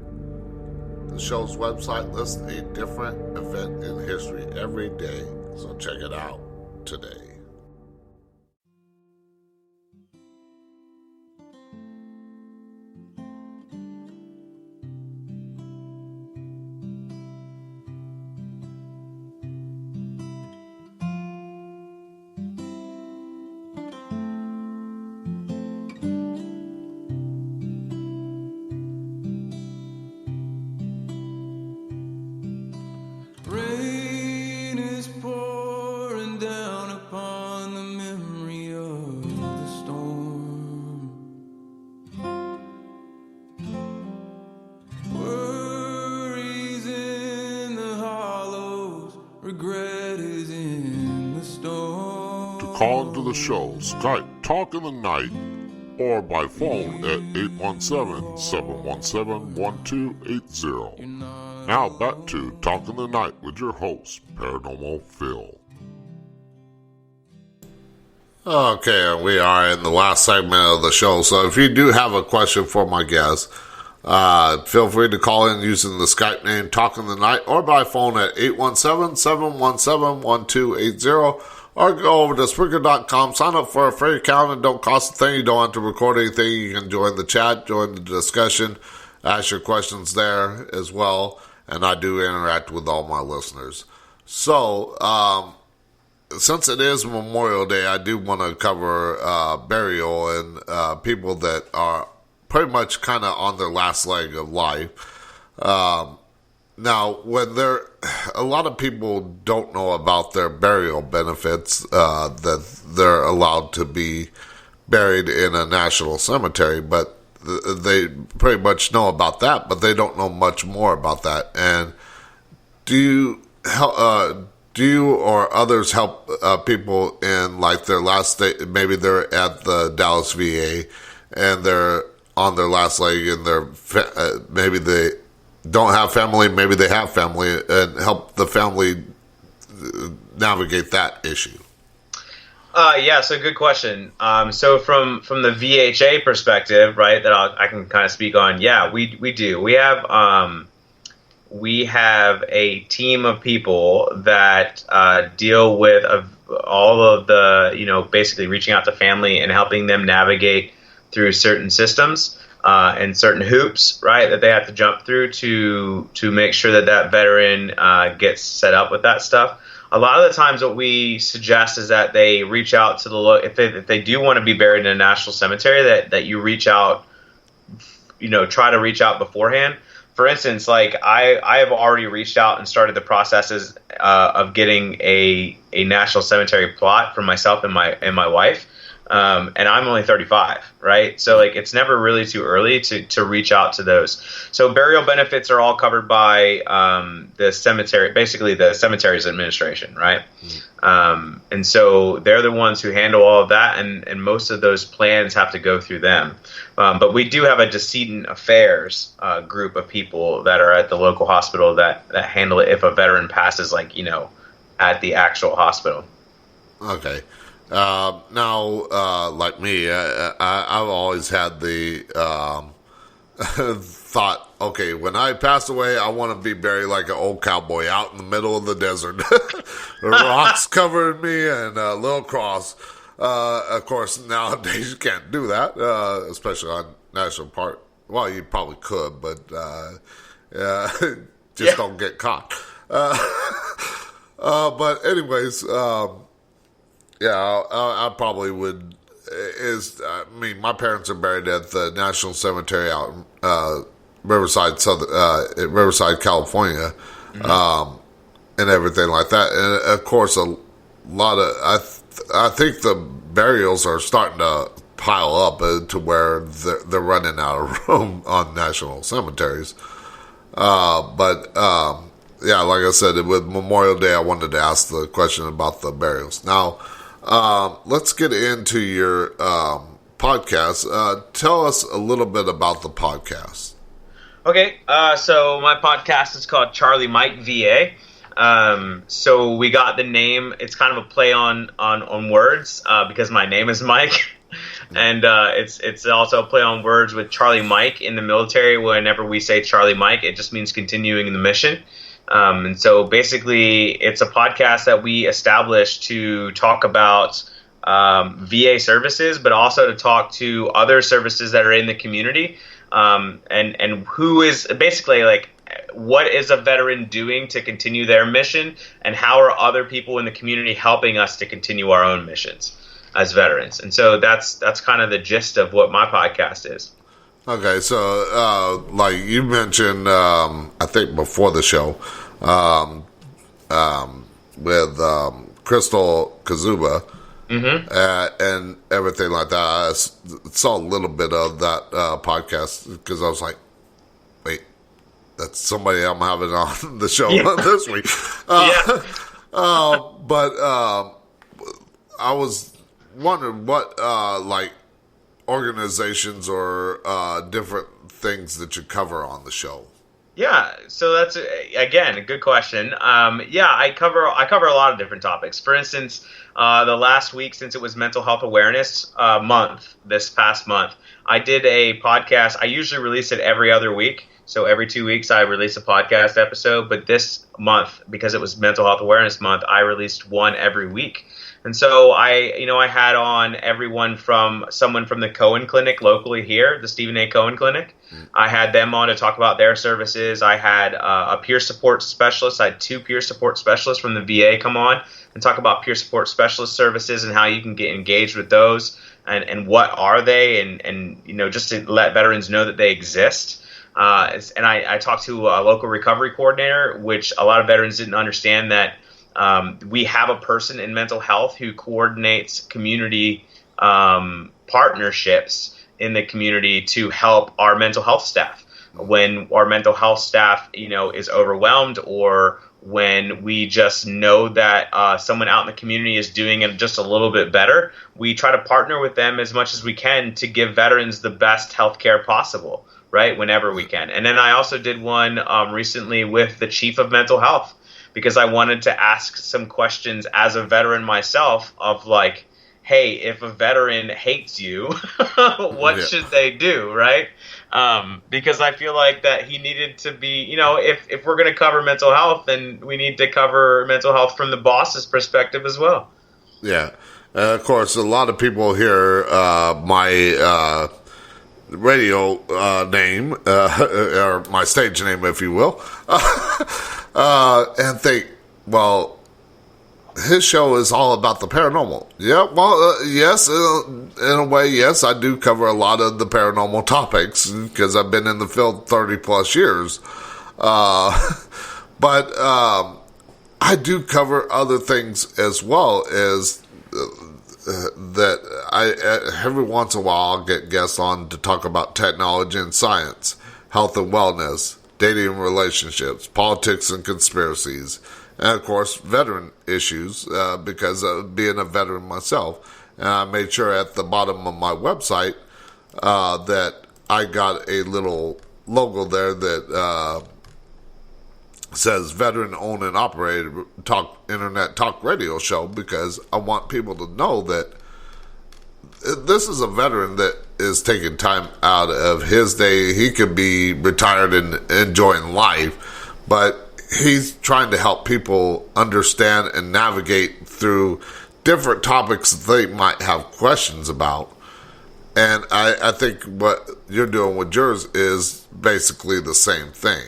The show's website lists a different event in history every day, so check it out today. Rain is pouring down upon the memory of the storm. Worries in the hollows, regret is in the storm. To call into the show, Skype Talk in the Night, or by phone at 817-717-1280. Now back to Talk in the Night with your host, Paranormal Phil. Okay, we are in the last segment of the show, so if you do have a question for my guest, feel free to call in using the Skype name Talk in the Night, or by phone at 817-717-1280, or go over to Spreaker.com, sign up for a free account, and don't cost a thing. You don't have to record anything. You can join the chat, join the discussion, ask your questions there as well, and I do interact with all my listeners. So, since it is Memorial Day, I do want to cover burial and people that are pretty much kind of on their last leg of life. Now, a lot of people don't know about their burial benefits, that they're allowed to be buried in a national cemetery, but they pretty much know about that, but they don't know much more about that. And do you or others help people in like their last day? Maybe they're at the Dallas VA and they're on their last leg, and maybe they don't have family, maybe they have family, and help the family navigate that issue. Yeah, so good question. So from the VHA perspective, right, that I can kind of speak on. Yeah, we do. We have a team of people that deal with all of the, basically reaching out to family and helping them navigate through certain systems and certain hoops, right, that they have to jump through to make sure that veteran gets set up with that stuff. A lot of the times what we suggest is that they reach out to if they do want to be buried in a national cemetery, that you reach out, try to reach out beforehand. For instance, like I have already reached out and started the processes of getting a national cemetery plot for myself and my wife. And I'm only 35, right? So like it's never really too early to reach out to those. So burial benefits are all covered by the cemetery, basically the cemetery's administration, right? And so they're the ones who handle all of that, and most of those plans have to go through them. But we do have a decedent affairs group of people that are at the local hospital that handle it if a veteran passes, like, at the actual hospital. Okay. Now, like me, I've always had the thought, okay, when I pass away, I want to be buried like an old cowboy out in the middle of the desert. The rocks covering me and a little cross. Of course, nowadays you can't do that, especially on national park. Well, you probably could, but don't get caught. But anyways, yeah, I probably would. My parents are buried at the National Cemetery out in Riverside, California, and everything like that. And of course, a lot of I think the burials are starting to pile up to where they're running out of room on national cemeteries. But yeah, like I said, with Memorial Day, I wanted to ask the question about the burials. Now, let's get into your podcast. Tell us a little bit about the podcast. Okay, so my podcast is called Charlie Mike VA. So we got the name. It's kind of a play on words because my name is Mike, and it's also a play on words with Charlie Mike in the military. Whenever we say Charlie Mike, it just means continuing the mission. And so basically, it's a podcast that we established to talk about VA services, but also to talk to other services that are in the community, and who is basically like, what is a veteran doing to continue their mission, and how are other people in the community helping us to continue our own missions as veterans. And so that's kind of the gist of what my podcast is. Okay, so like you mentioned, I think before the show, with Crystal Kazuba and everything like that, I saw a little bit of that podcast because I was like, wait, that's somebody I'm having on the show this week. But I was wondering what like organizations or different things that you cover on the show. Yeah, so that's again a good question. I cover a lot of different topics. For instance, the last week, since it was Mental Health Awareness Month, this past month, I did a podcast. I usually release it every other week, so every 2 weeks I release a podcast episode. But this month, because it was Mental Health Awareness Month, I released one every week. And so I had on everyone from someone from the Cohen Clinic locally here, the Stephen A. Cohen Clinic. I had them on to talk about their services. I had a peer support specialist. I had 2 peer support specialists from the VA come on and talk about peer support specialist services and how you can get engaged with those and what are they, and just to let veterans know that they exist. And I talked to a local recovery coordinator, which a lot of veterans didn't understand that we have a person in mental health who coordinates community partnerships in the community to help our mental health staff. When our mental health staff, is overwhelmed, or when we just know that someone out in the community is doing it just a little bit better, we try to partner with them as much as we can to give veterans the best health care possible, right, whenever we can. And then I also did one recently with the chief of mental health, because I wanted to ask some questions as a veteran myself of like, hey, if a veteran hates you, what should they do, right? Because I feel like that he needed to be, if we're going to cover mental health, then we need to cover mental health from the boss's perspective as well. Yeah. Of course, a lot of people hear my radio name, or my stage name, if you will, and think, well, his show is all about the paranormal. Yeah, well, yes, in a way, yes, I do cover a lot of the paranormal topics because I've been in the field 30 plus years. But I do cover other things as well as that every once in a while I'll get guests on to talk about technology and science, health and wellness, dating and relationships, politics and conspiracies, and of course veteran issues, because of being a veteran myself. And I made sure at the bottom of my website that I got a little logo there that says veteran owned and operated internet talk radio show, because I want people to know that this is a veteran that is taking time out of his day. He could be retired and enjoying life, but he's trying to help people understand and navigate through different topics that they might have questions about. And I think what you're doing with yours is basically the same thing.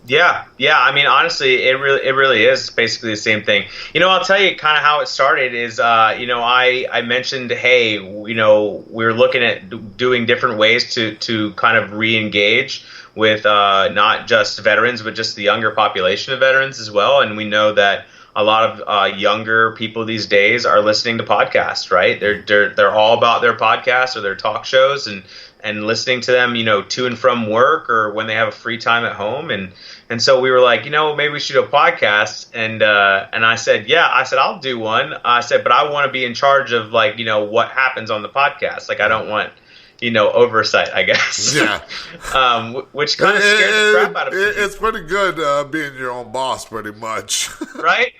Yeah. I mean, honestly, it really is basically the same thing. I'll tell you kind of how it started is, I mentioned, hey, we're looking at doing different ways to kind of re-engage with not just veterans, but just the younger population of veterans as well. And we know that a lot of younger people these days are listening to podcasts, right? They're all about their podcasts or their talk shows and listening to them, to and from work or when they have a free time at home. And so we were like, maybe we should do a podcast. And I said, I'll do one. I said, but I want to be in charge of what happens on the podcast. Like, I don't want, oversight, I guess. Yeah. Which kind of scared the crap out of me. It's pretty good being your own boss, pretty much. Right?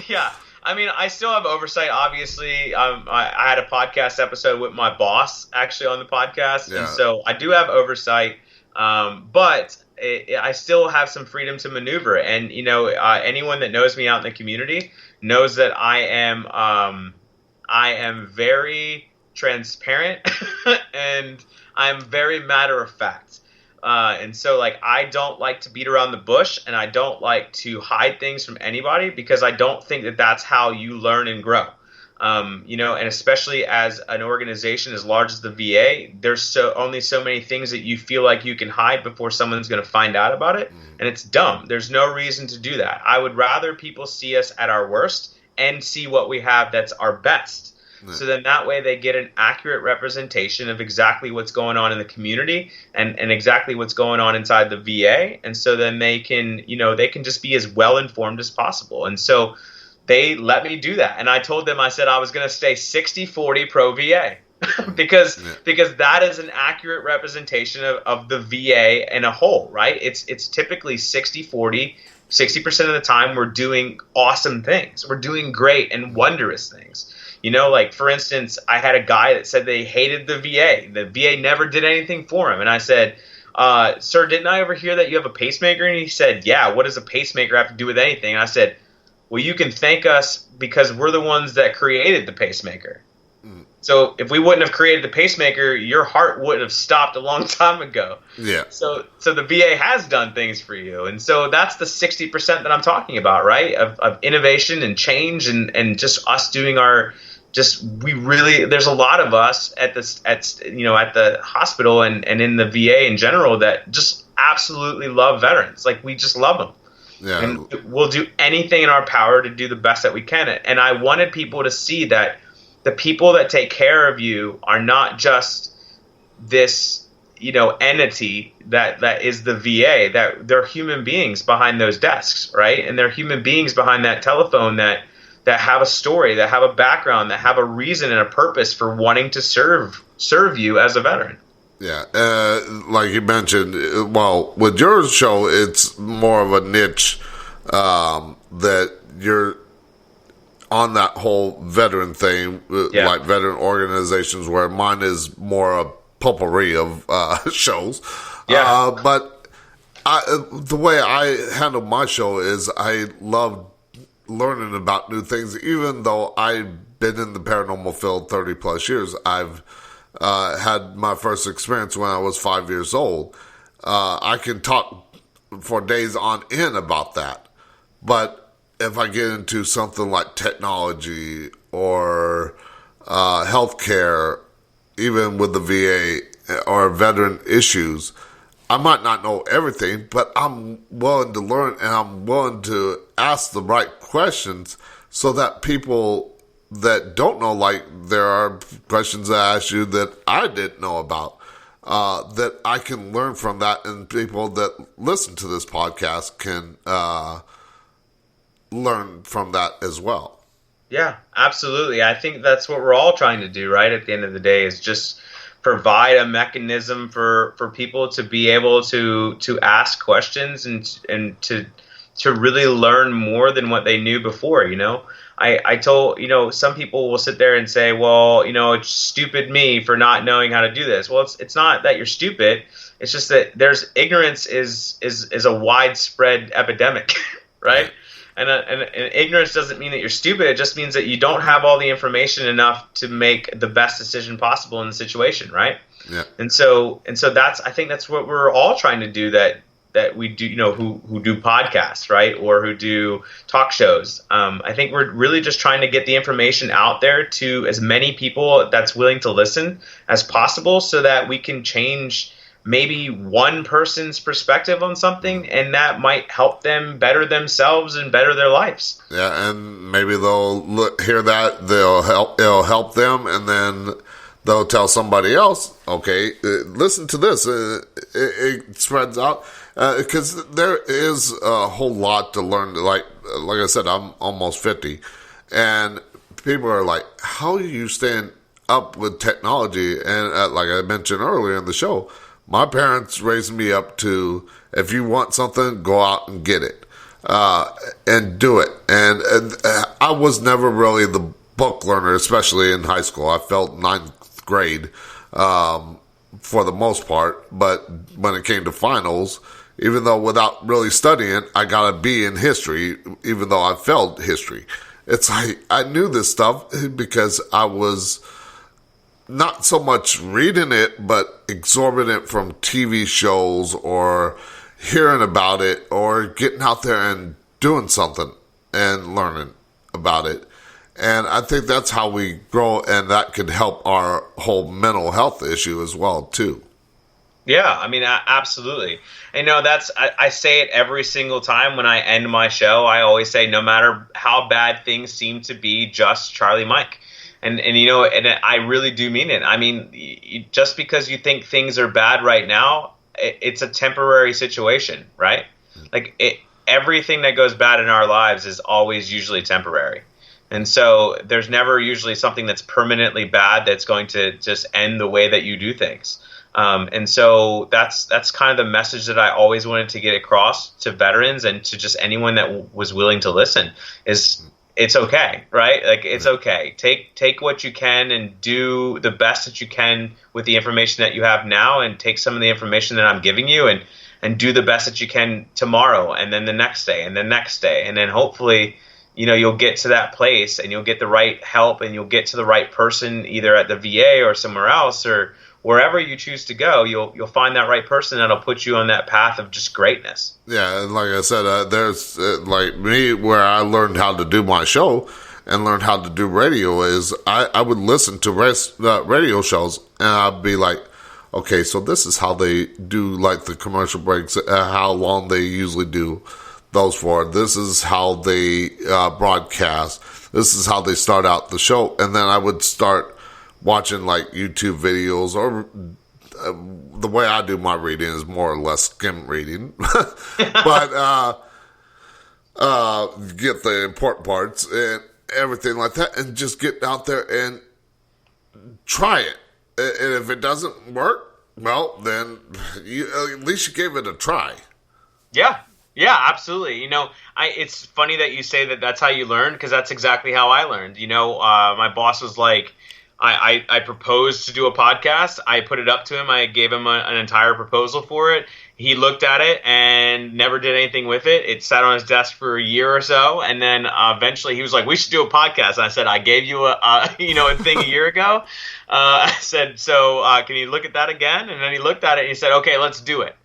Yeah. I mean, I still have oversight, obviously. I had a podcast episode with my boss actually on the podcast. Yeah. And so I do have oversight, but I still have some freedom to maneuver. And, anyone that knows me out in the community knows that I am very transparent and I'm very matter of fact. And so I don't like to beat around the bush, and I don't like to hide things from anybody, because I don't think that that's how you learn and grow. And especially as an organization as large as the VA, there's only so many things that you feel like you can hide before someone's going to find out about it. And it's dumb. There's no reason to do that. I would rather people see us at our worst and see what we have that's our best. So then that way they get an accurate representation of exactly what's going on in the community and exactly what's going on inside the VA. And so then they can just be as well informed as possible. And so they let me do that. And I told them, I said I was going to stay 60-40 pro VA because that is an accurate representation of the VA in a whole, right? It's typically 60-40. 60% of the time we're doing awesome things. We're doing great and wondrous things. For instance, I had a guy that said they hated the VA. The VA never did anything for him. And I said, sir, didn't I ever hear that you have a pacemaker? And he said, yeah, what does a pacemaker have to do with anything? And I said, well, you can thank us because we're the ones that created the pacemaker. So if we wouldn't have created the pacemaker, your heart wouldn't have stopped a long time ago. Yeah. So the VA has done things for you. And so that's the 60% that I'm talking about, right? Of innovation and change and just us doing there's a lot of us at the hospital and in the VA in general that just absolutely love veterans. Like, we just love them. Yeah. And we'll do anything in our power to do the best that we can. And I wanted people to see that the people that take care of you are not just this, entity that is the VA, that they're human beings behind those desks, right? And they're human beings behind that telephone that have a story, that have a background, that have a reason and a purpose for wanting to serve you as a veteran. Yeah, like you mentioned, well, with your show, it's more of a niche that you're on that whole veteran thing, like veteran organizations, where mine is more a potpourri of shows. Yeah. But the way I handle my show is I love learning about new things. Even though I've been in the paranormal field 30 plus years, I've had my first experience when I was 5 years old. I can talk for days on end about that. But if I get into something like technology or healthcare, even with the VA or veteran issues, I might not know everything, but I'm willing to learn and I'm willing to ask the right questions so that people that don't know, like there are questions I asked you that I didn't know about, that I can learn from that, and people that listen to this podcast can learn from that as well. Yeah, absolutely. I think that's what we're all trying to do, right? At the end of the day, is just provide a mechanism for people to be able to ask questions and to really learn more than what they knew before. I told, some people will sit there and say, well, it's stupid me for not knowing how to do this. Well, it's not that you're stupid. It's just that there's ignorance is a widespread epidemic, right? And ignorance doesn't mean that you're stupid. It just means that you don't have all the information enough to make the best decision possible in the situation, right? Yeah. And so I think that's what we're all trying to do, that we do, who do podcasts, right? Or who do talk shows. I think we're really just trying to get the information out there to as many people that's willing to listen as possible, so that we can change maybe one person's perspective on something, and that might help them better themselves and better their lives. Yeah, and maybe they'll hear that, it'll help them, and then they'll tell somebody else, okay, listen to this. It spreads out, because there is a whole lot to learn. Like I said, I'm almost 50, and people are like, how are you staying up with technology? And like I mentioned earlier in the show, my parents raised me up to, if you want something, go out and get it, and do it. And I was never really the book learner, especially in high school. I felt ninth grade for the most part. But when it came to finals, even though without really studying, I got a B in history, even though I failed history. It's like I knew this stuff because I was not so much reading it, but absorbing it from TV shows or hearing about it or getting out there and doing something and learning about it. And I think that's how we grow, and that could help our whole mental health issue as well, too. Yeah, I mean, absolutely. And I say it every single time when I end my show. I always say, no matter how bad things seem to be, just Charlie Mike. And I really do mean it. I mean, just because you think things are bad right now, it's a temporary situation, right? Like everything that goes bad in our lives is always usually temporary. And so there's never usually something that's permanently bad that's going to just end the way that you do things. And so that's kind of the message that I always wanted to get across to veterans and to just anyone that was willing to listen is, it's okay, right? Like, it's okay. Take what you can and do the best that you can with the information that you have now, and take some of the information that I'm giving you and do the best that you can tomorrow, and then the next day, and the next day. And then hopefully, you'll get to that place and you'll get the right help and you'll get to the right person, either at the VA or somewhere else or wherever you choose to go. You'll find that right person that'll put you on that path of just greatness. Yeah, and like I said, there's like me, where I learned how to do my show and learned how to do radio is I would listen to radio shows and I'd be like, okay, so this is how they do like the commercial breaks, how long they usually do those for. This is how they broadcast. This is how they start out the show. And then I would start watching like YouTube videos, or the way I do my reading is more or less skim reading. But get the important parts and everything like that, and just get out there and try it. And if it doesn't work, well, then at least you gave it a try. Yeah. Yeah, absolutely. You know, it's funny that you say that that's how you learn, because that's exactly how I learned. You know, my boss was like, I proposed to do a podcast. I put it up to him. I gave him an entire proposal for it. He looked at it and never did anything with it. It sat on his desk for a year or so, and then eventually he was like, "We should do a podcast." And I said, "I gave you a thing a year ago." I said, "So can you look at that again?" And then he looked at it and he said, "Okay, let's do it."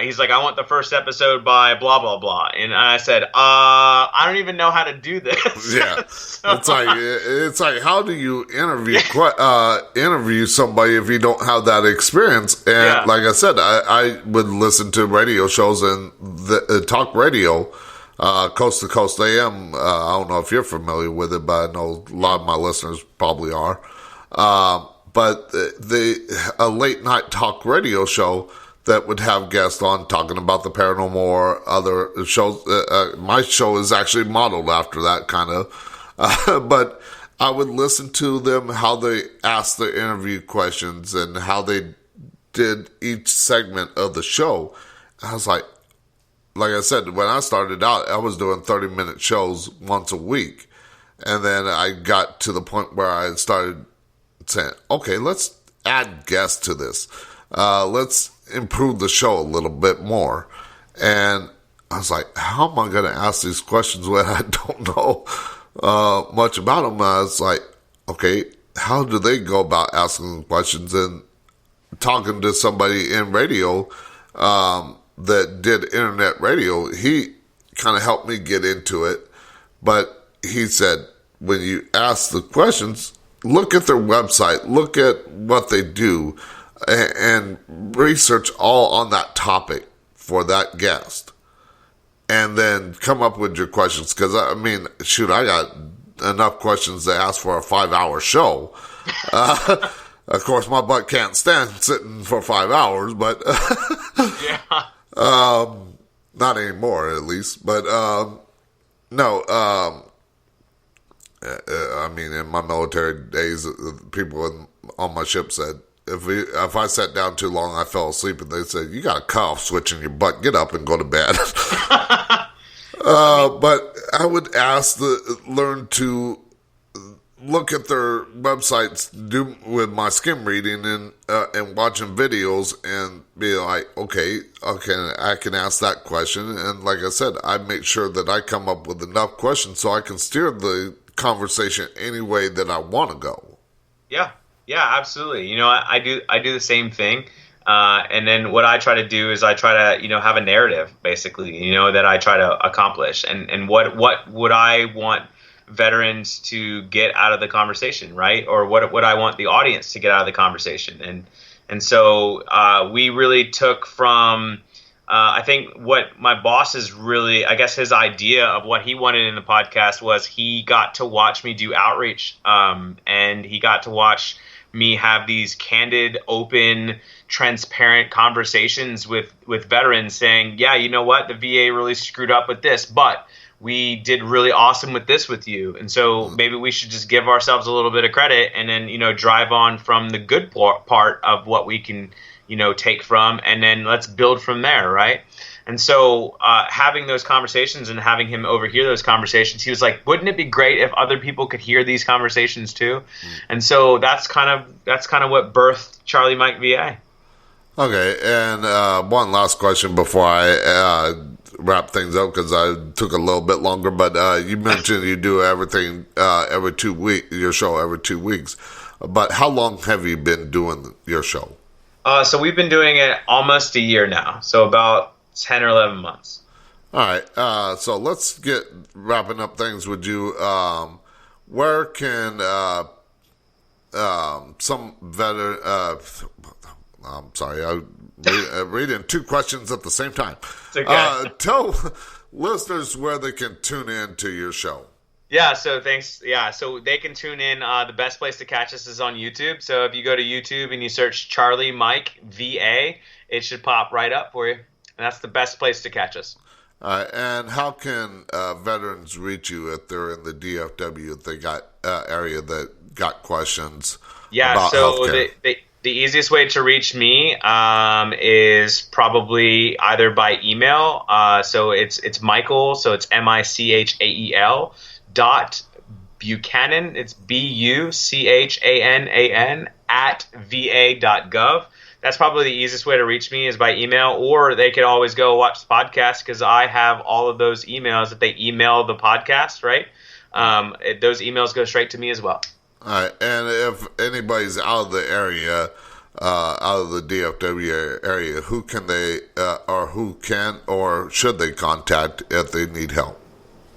He's like, "I want the first episode by blah, blah, blah." And I said, I don't even know how to do this. Yeah. So, it's like, how do you interview somebody if you don't have that experience? And like I said, I would listen to radio shows and talk radio, Coast to Coast AM. I don't know if you're familiar with it, but I know a lot of my listeners probably are. But a late night talk radio show that would have guests on talking about the paranormal or other shows. My show is actually modeled after that kind of. But I would listen to them, how they asked the interview questions and how they did each segment of the show. I was like I said, when I started out, I was doing 30-minute shows once a week. And then I got to the point where I started saying, okay, let's add guests to this. Let's improve the show a little bit more. And I was like, how am I going to ask these questions when I don't know much about them? I was like, okay, how do they go about asking questions? And talking to somebody in radio that did internet radio, he kind of helped me get into it. But he said, when you ask the questions, look at their website, look at what they do, and research all on that topic for that guest, and then come up with your questions. Because I mean, shoot, I got enough questions to ask for a 5-hour show. Of course, my butt can't stand sitting for 5 hours, but not anymore, at least. But no, I mean, in my military days, people on my ship said, if I sat down too long, I fell asleep, and they said, "You got a cuff switch in your butt. Get up and go to bed." But I would learn to look at their websites, do with my skim reading and watching videos, and be like, okay, I can ask that question. And like I said, I make sure that I come up with enough questions so I can steer the conversation any way that I want to go. Yeah, absolutely. You know, I do the same thing. And then what I try to do is I try to, have a narrative, basically, that I try to accomplish. And what would I want veterans to get out of the conversation, right? Or what I want the audience to get out of the conversation. And so we really took from, I think what my boss is really, I guess his idea of what he wanted in the podcast was he got to watch me do outreach, and he got to watch me have these candid, open, transparent conversations with veterans saying, yeah, you know what, the VA really screwed up with this, but we did really awesome with this with you. And so maybe we should just give ourselves a little bit of credit and then, drive on from the good part of what we can, take from, and then let's build from there, right? And so having those conversations and having him overhear those conversations, he was like, wouldn't it be great if other people could hear these conversations too? And so that's kind of what birthed Charlie Mike VA. Okay, and one last question before I wrap things up, because I took a little bit longer, but you mentioned you do everything every 2 weeks, your show every 2 weeks. But how long have you been doing your show? So we've been doing it almost a year now, so about 10 or 11 months. All right, so let's get wrapping up things with you. Where can some veteran, I'm sorry. I'm reading two questions at the same time. It's okay. Tell listeners where they can tune in to your show. Yeah, so thanks. Yeah, so they can tune in. The best place to catch us is on YouTube. So if you go to YouTube and you search Charlie Mike VA, it should pop right up for you. And that's the best place to catch us. And how can veterans reach you if they're in the DFW, if they got area that got questions about healthcare? The easiest way to reach me is probably either by email. So it's Michael, so it's Michael .Buchanan, it's BUCHANAN @va.gov. That's probably the easiest way to reach me is by email, or they could always go watch the podcast because I have all of those emails that they email the podcast, right? Those emails go straight to me as well. All right, and if anybody's out of the area, out of the DFW area, who can they, or should they contact if they need help?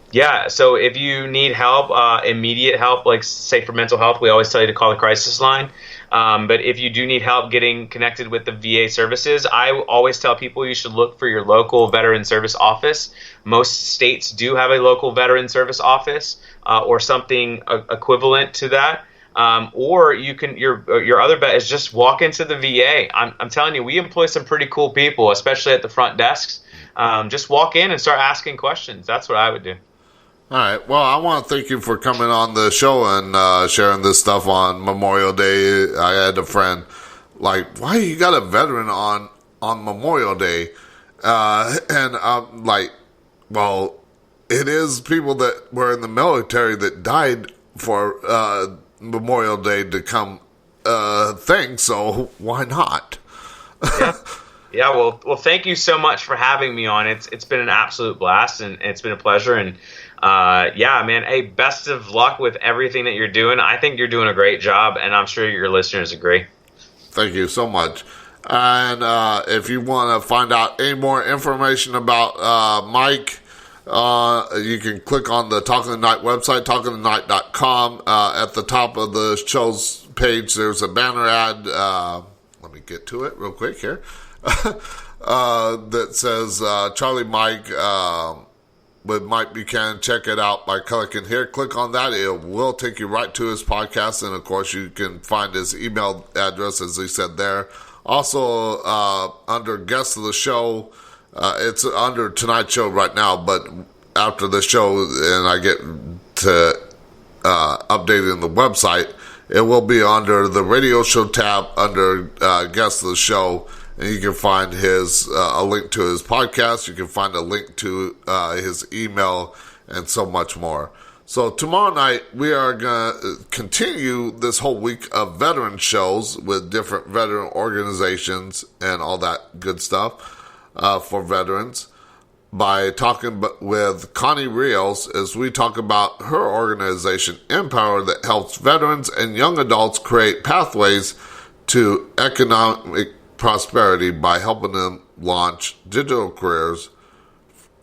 Yeah, so if you need help, immediate help, like say for mental health, we always tell you to call the crisis line. But if you do need help getting connected with the VA services, I always tell people you should look for your local veteran service office. Most states do have a local veteran service office or something equivalent to that. Or you can your other bet is just walk into the VA. I'm telling you, we employ some pretty cool people, especially at the front desks. Just walk in and start asking questions. That's what I would do. All right. Well, I want to thank you for coming on the show and sharing this stuff on Memorial Day. I had a friend like, why you got a veteran on Memorial Day? And I'm like, well, it is people that were in the military that died for Memorial Day to come thing. So why not? Yeah. Well, thank you so much for having me on. It's been an absolute blast and it's been a pleasure. And yeah, man, hey, best of luck with everything that you're doing. I think you're doing a great job, and I'm sure your listeners agree. Thank you so much. And if you want to find out any more information about Mike, you can click on the Talking the Night website, talkingthenight.com. At the top of the show's page, there's a banner ad. Let me get to it real quick here. That says Charlie Mike with Mike Buchanan. Check it out by clicking here. Click on that. It will take you right to his podcast. And, of course, you can find his email address, as he said there. Also, under guests of the show, it's under tonight's show right now. But after the show and I get to updating the website, it will be under the radio show tab under guests of the show. And you can find his a link to his podcast. You can find a link to his email and so much more. So tomorrow night, we are going to continue this whole week of veteran shows with different veteran organizations and all that good stuff for veterans by talking with Connie Rios as we talk about her organization, Empower, that helps veterans and young adults create pathways to economic prosperity by helping them launch digital careers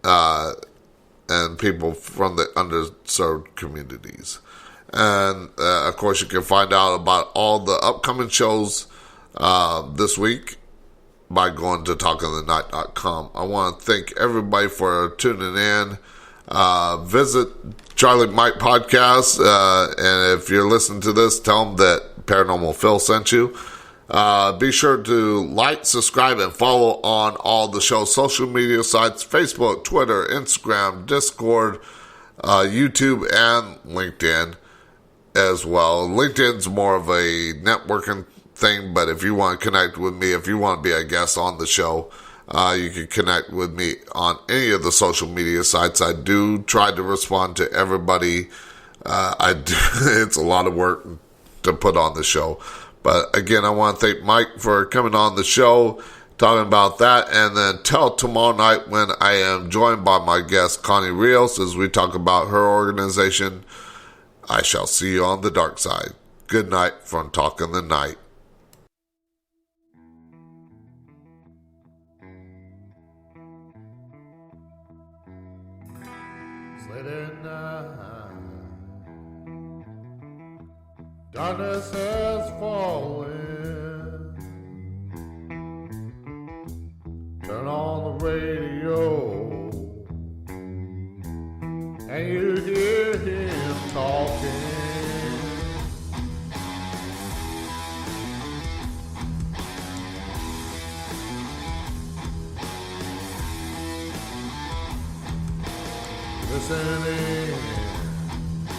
and people from the underserved communities. And of course, you can find out about all the upcoming shows this week by going to talkingthenight.com. I want to thank everybody for tuning in. Visit Charlie Mike Podcast, and if you're listening to this, tell them that Paranormal Phil sent you. Be sure to like, subscribe, and follow on all the show's social media sites: Facebook, Twitter, Instagram, Discord, YouTube, and LinkedIn as well. LinkedIn's more of a networking thing, but if you want to connect with me, if you want to be a guest on the show, you can connect with me on any of the social media sites. I do try to respond to everybody. It's a lot of work to put on the show. But again, I want to thank Mike for coming on the show, talking about that. And then till tomorrow night when I am joined by my guest, Connie Rios, as we talk about her organization. I shall see you on the dark side. Good night from Talking the Night. Darkness has fallen. radio, and you hear him talking. Listening to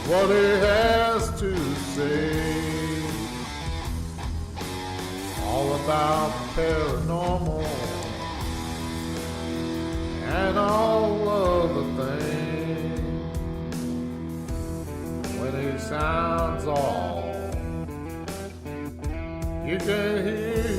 what he has to say, all about paranormal and all of the things. When he sounds off, you can hear